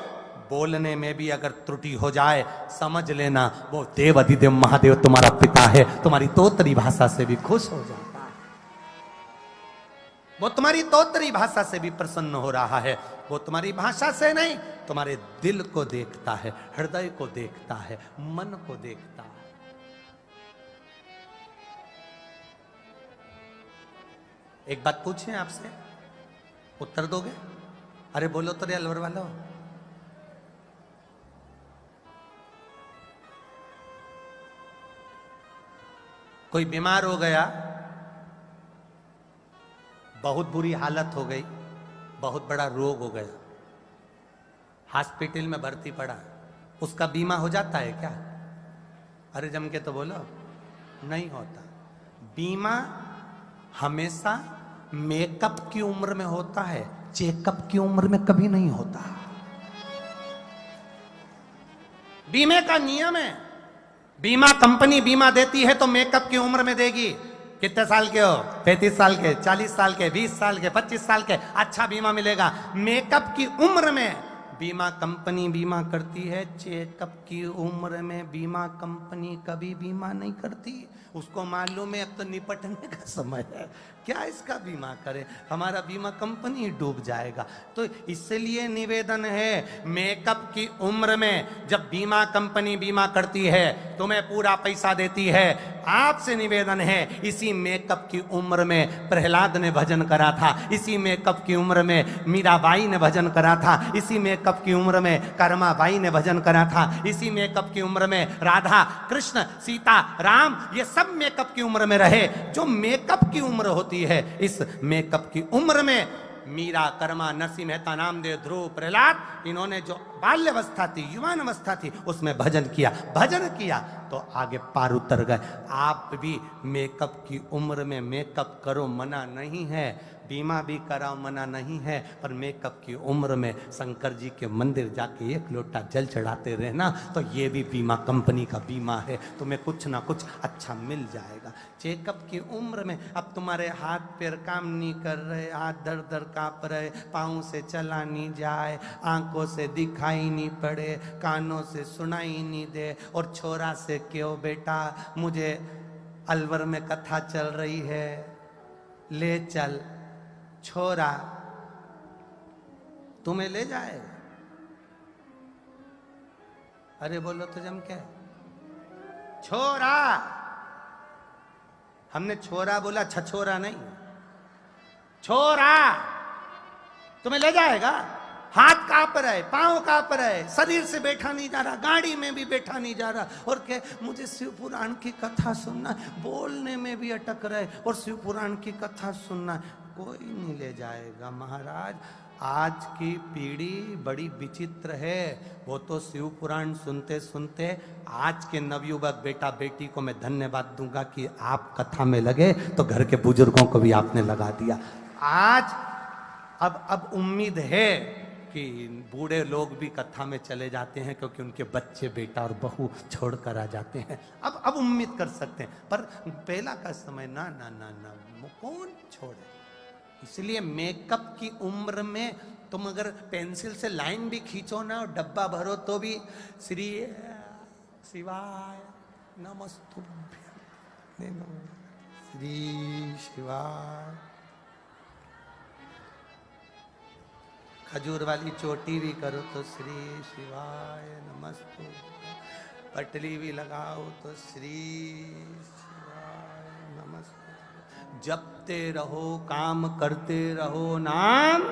बोलने में भी अगर त्रुटि हो जाए, समझ लेना वो देव अधिदेव महादेव तुम्हारा पिता है, तुम्हारी तोतरी भाषा से भी खुश हो जाता है, वो तुम्हारी तोतरी भाषा से भी प्रसन्न हो रहा है, वो तुम्हारी भाषा से नहीं, तुम्हारे दिल को देखता है, हृदय को देखता है, मन को देखता है। एक बात पूछें आपसे, उत्तर दोगे? अरे बोलो तो रे अलवर वालों। कोई बीमार हो गया, बहुत बुरी हालत हो गई, बहुत बड़ा रोग हो गया, हॉस्पिटल में भर्ती पड़ा, उसका बीमा हो जाता है क्या? अरे जम के तो बोलो, नहीं होता। बीमा हमेशा मेकअप की उम्र में होता है, चेकअप की उम्र में कभी नहीं होता। बीमे का नियम है, बीमा कंपनी बीमा देती है तो मेकअप की उम्र में देगी। कितने साल के हो? 35 साल के, 40 साल के, 20 साल के, 25 साल के, अच्छा बीमा मिलेगा। मेकअप की उम्र में बीमा कंपनी बीमा करती है, चेकअप की उम्र में बीमा कंपनी कभी बीमा नहीं करती। उसको मालूम है अब तो निपटने का समय है, क्या इसका बीमा करें, हमारा बीमा कंपनी डूब जाएगा। तो इसलिए निवेदन है, मेकअप की उम्र में जब बीमा कंपनी बीमा करती है, तुम्हें पूरा पैसा देती है, आपसे निवेदन है, इसी मेकअप की उम्र में प्रहलाद ने भजन करा था, इसी मेकअप की उम्र में मीराबाई ने भजन करा था, इसी मेकअप की उम्र में कर्माबाई ने भजन करा था, इसी मेकअप की उम्र में राधा कृष्ण सीता राम ये सब मेकअप की उम्र में रहे। जो मेकअप की उम्र होती है, इस मेकअप की उम्र में मीरा, कर्मा, नरसिंह मेहता, नामदेव, ध्रुव, प्रहलाद, इन्होंने जो बाल्यावस्था थी, युवान अवस्था थी, उसमें भजन किया तो आगे पार उतर गए। आप भी मेकअप की उम्र में मेकअप करो, मना नहीं है, बीमा भी कराओ, मना नहीं है, पर मेकअप की उम्र में शंकर जी के मंदिर जाके एक लोटा जल चढ़ाते रहना, तो ये भी बीमा कंपनी का बीमा है, तुम्हें कुछ ना कुछ अच्छा मिल जाएगा। चेकअप की उम्र में अब तुम्हारे हाथ पैर काम नहीं कर रहे, हाथ दर दर काँप रहे, पाँव से चला नहीं जाए, आंखों से दिखाई नहीं पड़े, कानों से सुनाई नहीं दे, और छोरा से क्यों बेटा, मुझे अलवर में कथा चल रही है, ले चल, छोरा तुम्हें ले जाएगा। अरे बोलो तो जम के, छोरा, हमने छोरा बोला, छछोरा नहीं, छोरा तुम्हें ले जाएगा। हाथ कांप रहे, पांव कांप रहे, शरीर से बैठा नहीं जा रहा, गाड़ी में भी बैठा नहीं जा रहा, और कहे मुझे शिव पुराण की कथा सुनना, बोलने में भी अटक रहे और शिव पुराण की कथा सुनना, कोई नहीं ले जाएगा महाराज। आज की पीढ़ी बड़ी विचित्र है, वो तो शिव पुराण सुनते सुनते, आज के नवयुवक बेटा बेटी को मैं धन्यवाद दूंगा कि आप कथा में लगे, तो घर के बुजुर्गों को भी आपने लगा दिया। आज अब उम्मीद है कि बूढ़े लोग भी कथा में चले जाते हैं, क्योंकि उनके बच्चे बेटा और बहू छोड़ कर आ जाते हैं, अब उम्मीद कर सकते हैं, पर पहला का समय ना ना ना ना, कौन छोड़े। इसलिए मेकअप की उम्र में तुम अगर पेंसिल से लाइन भी खींचो ना और डब्बा भरो, तो भी श्री शिवाय नमस्तुभ्यं, श्री शिवाय, खजूर वाली चोटी भी करो तो श्री शिवाय नमस्तु, पटली भी लगाओ तो श्री शिवाय नमस्तु, जपते रहो, काम करते रहो, नाम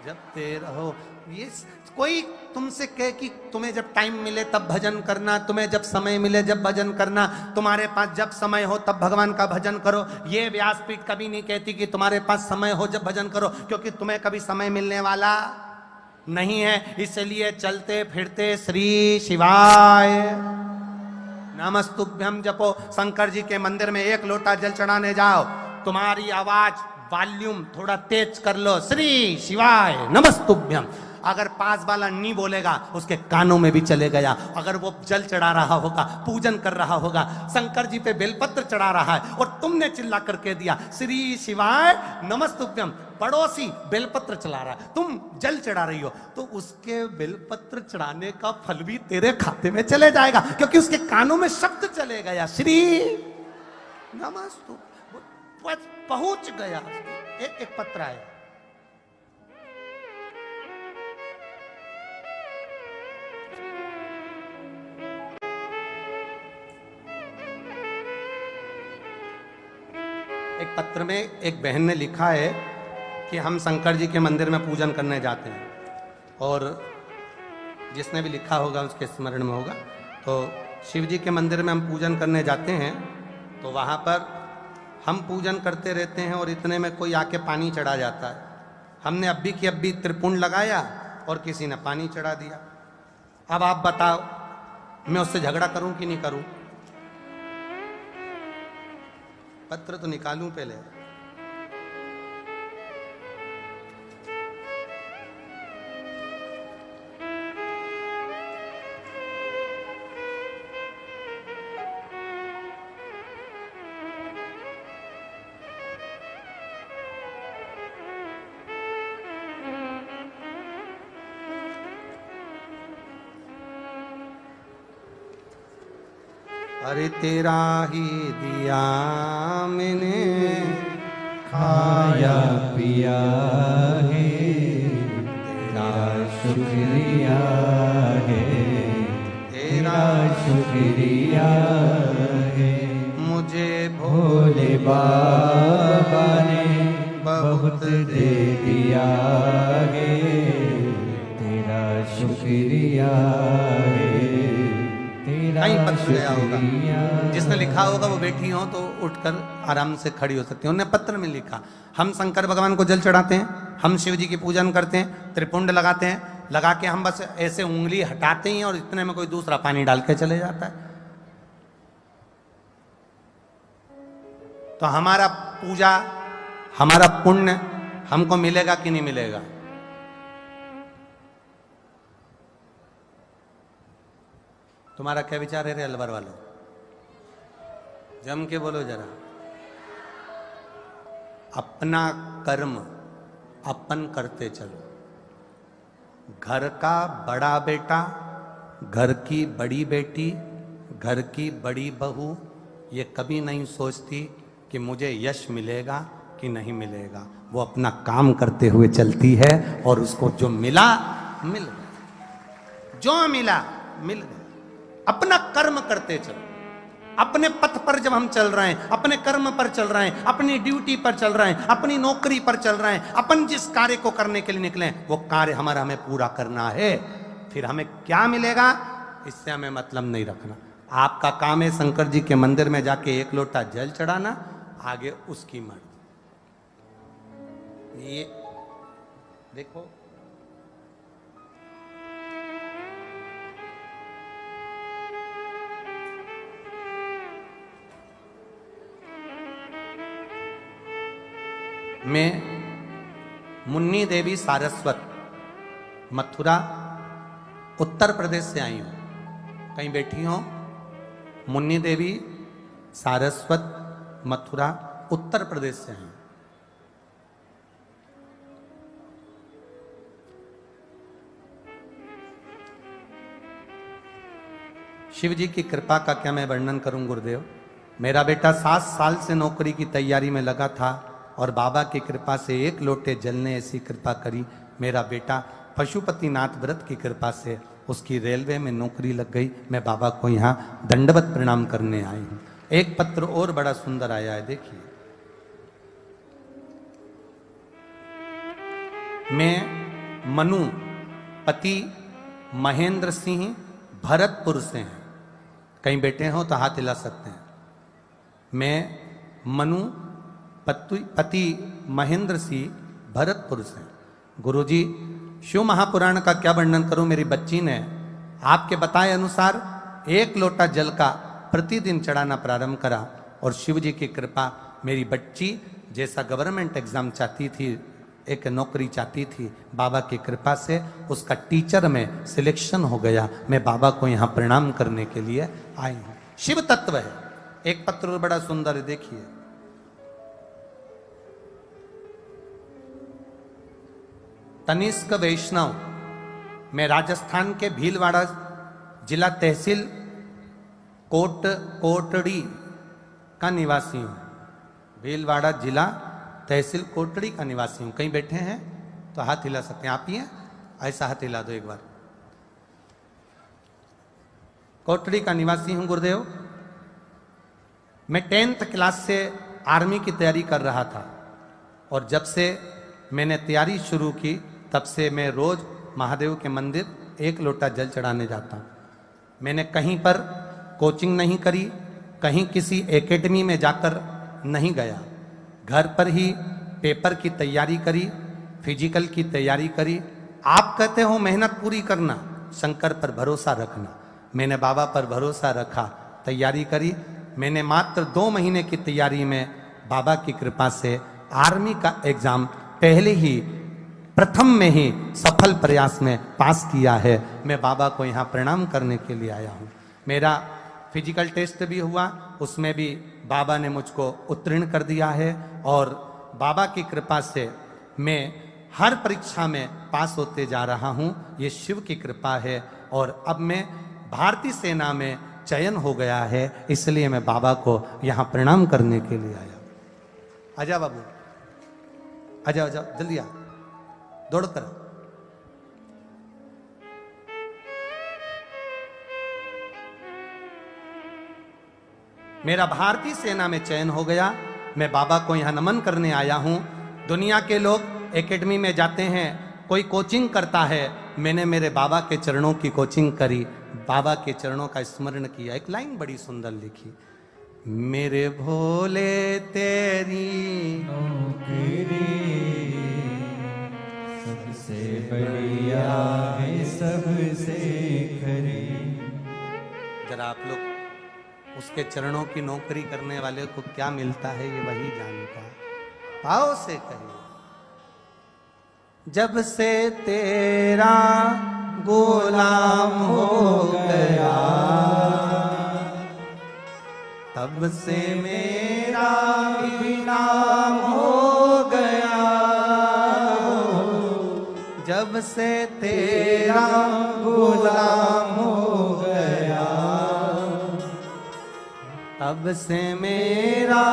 जपते रहो। ये कोई तुमसे कहे कि तुम्हें जब टाइम मिले तब भजन करना, तुम्हें जब समय मिले जब भजन करना, तुम्हारे पास जब समय हो तब भगवान का भजन करो, ये व्यासपीठ कभी नहीं कहती कि तुम्हारे पास समय हो जब भजन करो, क्योंकि तुम्हें कभी समय मिलने वाला नहीं है। इसलिए चलते फिरते श्री शिवाय नमस्तुभ्यम जपो। शंकर जी के मंदिर में एक लोटा जल चढ़ाने जाओ, तुम्हारी आवाज वॉल्यूम थोड़ा तेज कर लो, श्री शिवाय नमस्तुभ्यम। अगर पास वाला नहीं बोलेगा उसके कानों में भी चले गया। अगर वो जल चढ़ा रहा होगा, पूजन कर रहा होगा, शंकर जी पे बेलपत्र चढ़ा रहा है और तुमने चिल्ला करके दिया श्री शिवाय नमस्तुभ्यम, पड़ोसी बेलपत्र चला रहा है, तुम जल चढ़ा रही हो, तो उसके बेलपत्र चढ़ाने का फल भी तेरे खाते में चले जाएगा, क्योंकि उसके कानों में शब्द चले गया श्री नमस्तु, पहुंच गया। एक पत्र आया, एक पत्र में एक बहन ने लिखा है कि हम शंकर जी के मंदिर में पूजन करने जाते हैं, और जिसने भी लिखा होगा उसके स्मरण में होगा। तो शिव जी के मंदिर में हम पूजन करने जाते हैं, तो वहाँ पर हम पूजन करते रहते हैं और इतने में कोई आके पानी चढ़ा जाता है। हमने अभी की अभी त्रिपुंड लगाया और किसी ने पानी चढ़ा दिया। अब आप बताओ, मैं उससे झगड़ा करूं कि नहीं करूं? पत्र तो निकालूं पहले। अरे तेरा ही दिया मैंने खाया पिया है, तेरा शुक्रिया है, तेरा शुक्रिया है। मुझे भोले बाबा ने बहुत दे दिया है, तेरा शुक्रिया है। कहीं पत्र गया होगा, जिसने लिखा होगा वो बैठी हो तो उठकर आराम से खड़ी हो सकती है। उन्होंने पत्र में लिखा, हम शंकर भगवान को जल चढ़ाते हैं, हम शिव जी की पूजन करते हैं, त्रिपुंड लगाते हैं, लगा के हम बस ऐसे उंगली हटाते हैं और इतने में कोई दूसरा पानी डाल के चले जाता है। तो हमारा पूजा, हमारा पुण्य हमको मिलेगा कि नहीं मिलेगा? तुम्हारा क्या विचार है रे अलवर वालों? जम के बोलो जरा। अपना कर्म अपन करते चलो। घर का बड़ा बेटा, घर की बड़ी बेटी, घर की बड़ी बहू ये कभी नहीं सोचती कि मुझे यश मिलेगा कि नहीं मिलेगा। वो अपना काम करते हुए चलती है और उसको जो मिला मिल गया, जो मिला मिल गया। अपना कर्म करते चलो। अपने पथ पर जब हम चल रहे हैं, अपने कर्म पर चल रहे हैं, अपनी ड्यूटी पर चल रहे हैं, अपनी नौकरी पर चल रहे हैं, अपन जिस कार्य को करने के लिए निकले वो कार्य हमें पूरा करना है। फिर हमें क्या मिलेगा इससे हमें मतलब नहीं रखना। आपका काम है शंकर जी के मंदिर में जाके एक लोटा जल चढ़ाना, आगे उसकी मर्जी। ये देखो, मैं मुन्नी देवी सारस्वत, मथुरा उत्तर प्रदेश से आई हूँ। कहीं बैठी हो? मुन्नी देवी सारस्वत, मथुरा उत्तर प्रदेश से आई हूँ। शिव जी की कृपा का क्या मैं वर्णन करूं गुरुदेव। मेरा बेटा 7 साल से नौकरी की तैयारी में लगा था और बाबा की कृपा से एक लोटे जल ने ऐसी कृपा करी। मेरा बेटा पशुपतिनाथ व्रत की कृपा से उसकी रेलवे में नौकरी लग गई। मैं बाबा को यहाँ दंडवत प्रणाम करने आई हूँ। एक पत्र और बड़ा सुंदर आया है, देखिए। मैं मनु पति महेंद्र सिंह भरतपुर से हैं। कहीं बैठे हो तो हाथ हिला सकते हैं। मैं मनु पति महेंद्र सिंह भरतपुर से। गुरुजी, शिव महापुराण का क्या वर्णन करूं। मेरी बच्ची ने आपके बताए अनुसार 1 लोटा जल का प्रतिदिन चढ़ाना प्रारंभ करा और शिव जी की कृपा, मेरी बच्ची जैसा गवर्नमेंट एग्जाम चाहती थी, एक नौकरी चाहती थी, बाबा की कृपा से उसका टीचर में सिलेक्शन हो गया। मैं बाबा को यहाँ प्रणाम करने के लिए आई हूँ। शिव तत्व है। एक पत्र बड़ा सुंदर है, देखिए। तनिष्क वैष्णव, मैं राजस्थान के भीलवाड़ा जिला तहसील कोटड़ी का निवासी हूँ। भीलवाड़ा जिला तहसील कोटड़ी का निवासी हूँ। कहीं बैठे हैं तो हाथ हिला सकते हैं। आप ही हैं, ऐसा हाथ हिला दो एक बार। कोटड़ी का निवासी हूँ गुरुदेव। मैं 10th क्लास से आर्मी की तैयारी कर रहा था और जब से मैंने तैयारी शुरू की तब से मैं रोज महादेव के मंदिर 1 लोटा जल चढ़ाने जाता हूँ। मैंने कहीं पर कोचिंग नहीं करी, कहीं किसी एकेडमी में जाकर नहीं गया। घर पर ही पेपर की तैयारी करी, फिजिकल की तैयारी करी। आप कहते हो मेहनत पूरी करना, शंकर पर भरोसा रखना। मैंने बाबा पर भरोसा रखा, तैयारी करी। मैंने मात्र 2 महीने की तैयारी में बाबा की कृपा से आर्मी का एग्जाम पहले ही प्रथम में ही सफल प्रयास में पास किया है। मैं बाबा को यहाँ प्रणाम करने के लिए आया हूँ। मेरा फिजिकल टेस्ट भी हुआ, उसमें भी बाबा ने मुझको उत्तीर्ण कर दिया है और बाबा की कृपा से मैं हर परीक्षा में पास होते जा रहा हूँ। ये शिव की कृपा है और अब मैं भारतीय सेना में चयन हो गया है, इसलिए मैं बाबा को यहाँ प्रणाम करने के लिए आया। आजा बाबू, आजा आजा, जल्दी आ, दौड़ कर। मेरा भारतीय सेना में चयन हो गया। मैं बाबा को यहां नमन करने आया हूं। दुनिया के लोग एकेडमी में जाते हैं, कोई कोचिंग करता है, मैंने मेरे बाबा के चरणों की कोचिंग करी, बाबा के चरणों का स्मरण किया। एक लाइन बड़ी सुंदर लिखी, मेरे भोले तेरी नौकरी सबसे बढ़िया है, सबसे खरी। जरा आप लोग उसके चरणों की नौकरी करने वाले को क्या मिलता है ये वही जानता है। भाव से कहे, जब से तेरा गुलाम हो गया तब से मेरा भी नाम हो गया। जब से तेरा गुलाम हो गया तब से मेरा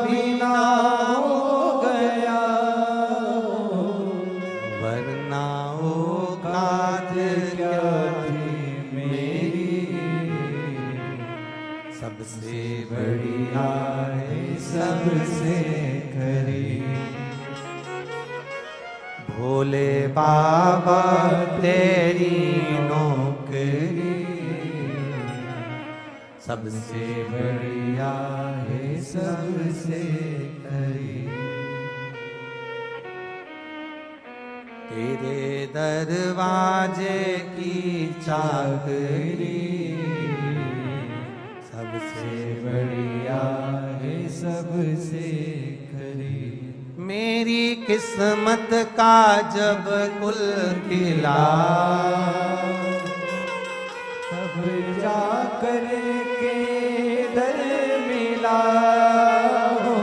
भी नाम हो गया। वरना औकात क्या थी मेरी, सबसे बढ़िया है, सबसे खरी। भोले बाबा तेरी नौकरी सबसे बढ़िया है, सबसे खरी। तेरे दरवाजे की चाकरी सबसे बढ़िया है, सबसे खरी। मेरी किस्मत का जब कुल खिला तब जाकर के दर मिला हो।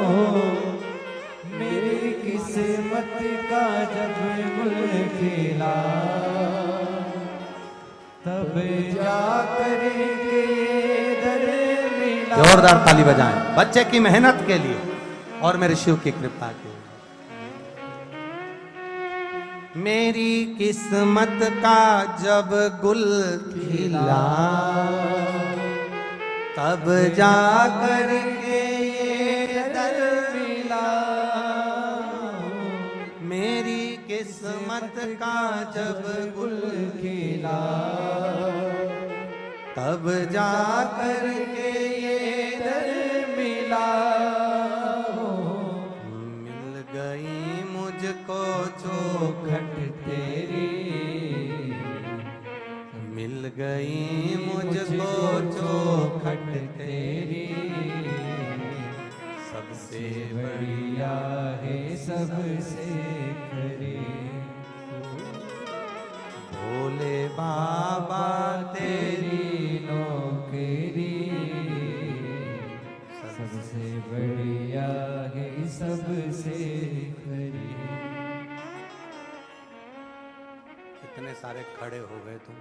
मेरी किस्मत का जब गुल खिला तब जाकर के दर मिला। जोरदार ताली बजाएं बच्चे की मेहनत के लिए और मेरे शिव की कृपा के लिए। मेरी किस्मत का जब गुल खिला तब जाकर के ये दर मिला। मेरी किस्मत का जब गुल खिला, तब जा कर के ये दर मिला। मिल गई मुझको चौखट तेरी, मिल गई मुझको चौखट तेरी, सबसे बढ़िया है सबसे खरी। भोले बाबा तेरी नौकरी, सबसे बढ़िया है सबसे खरी। इतने सारे खड़े हो गए तुम,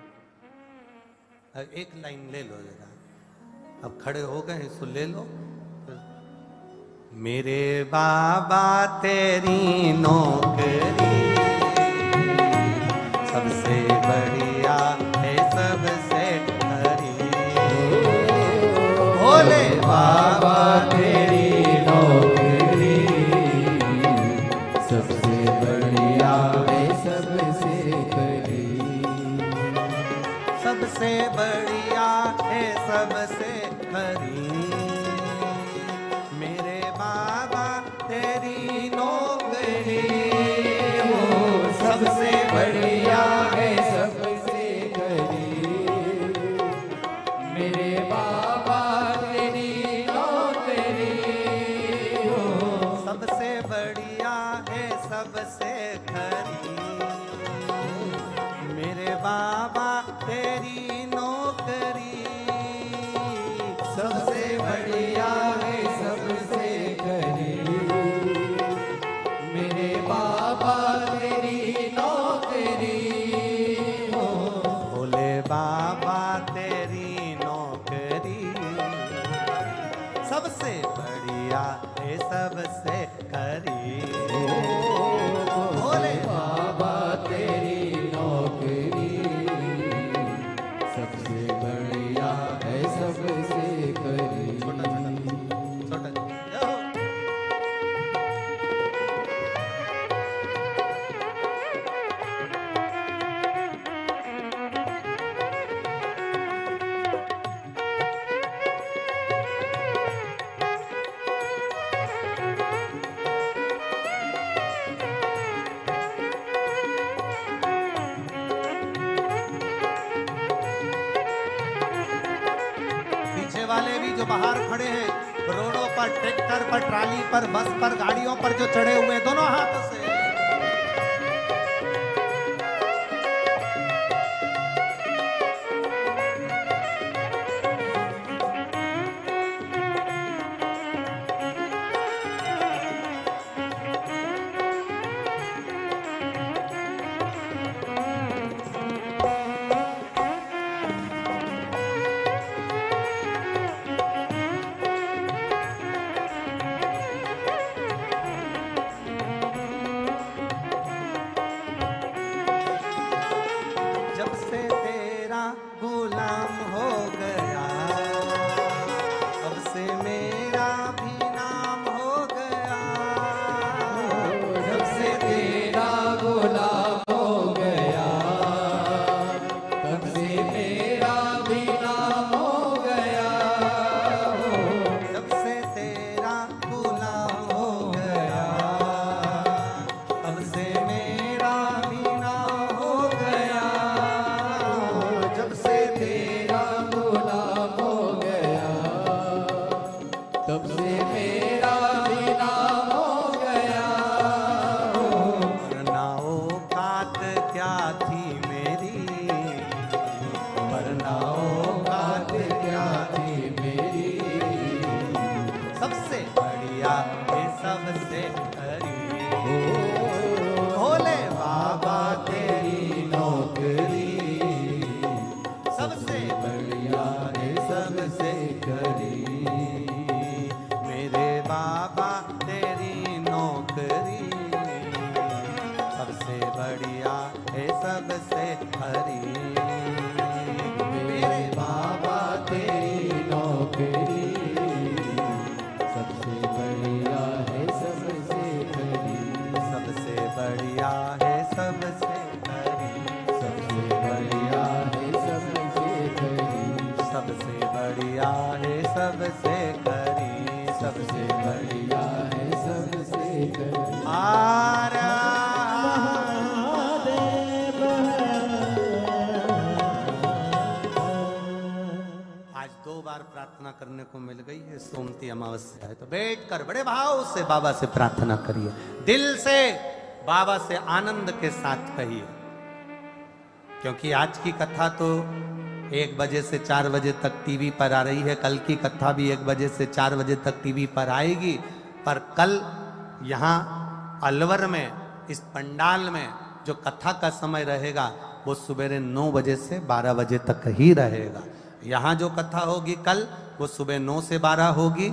अब एक लाइन ले लो जरा। अब खड़े हो गए इसको ले लो। मेरे बाबा तेरी नौकरी सबसे बढ़िया है सबसे खरी। भोले बाबा तेरी नौकरी, सबसे बढ़िया है सबसे खरी। सबसे बढ़िया है सबसे खरी। मेरे बाबा तेरी नौकरी वो सबसे बढ़िया है सबसे खरी। मेरे बाबा तेरी नौकरी, हो सबसे बढ़िया है सबसे खरी। मेरे बाबा तेरी नौकरी सबसे बढ़िया है सबसे खरी। मेरे बाबा तेरी नौकरी, हो भोले बाबा तेरी नौकरी सबसे बढ़िया है सबसे खरी। भोले बाबा तेरी नौकरी, सबसे बढ़िया है सबसे खरी। छोटा जाओ। पीछे वाले भी जो बाहर खड़े हैं, रोडों पर, ट्रैक्टर पर, ट्राली पर, बस पर, गाड़ियों पर जो चढ़े हुए, दोनों हाथों से सबसे करी, सबसे बढ़िया है सबसे करी, सबसे बढ़िया है सबसे करी, सबसे बढ़िया है सबसे करी। आरा महादेव आज 2 बार प्रार्थना करने को मिल गई है। सोमती अमावस्या है तो बैठकर बड़े भाव से बाबा से प्रार्थना करिए, दिल से बाबा से आनंद के साथ कहिए, क्योंकि आज की कथा तो 1 बजे से 4 बजे तक टीवी पर आ रही है, कल की कथा भी 1 बजे से 4 बजे तक टीवी पर आएगी। पर कल यहाँ अलवर में इस पंडाल में जो कथा का समय रहेगा वो सुबह 9 बजे से 12 बजे तक ही रहेगा। यहाँ जो कथा होगी कल वो सुबह 9 से 12 होगी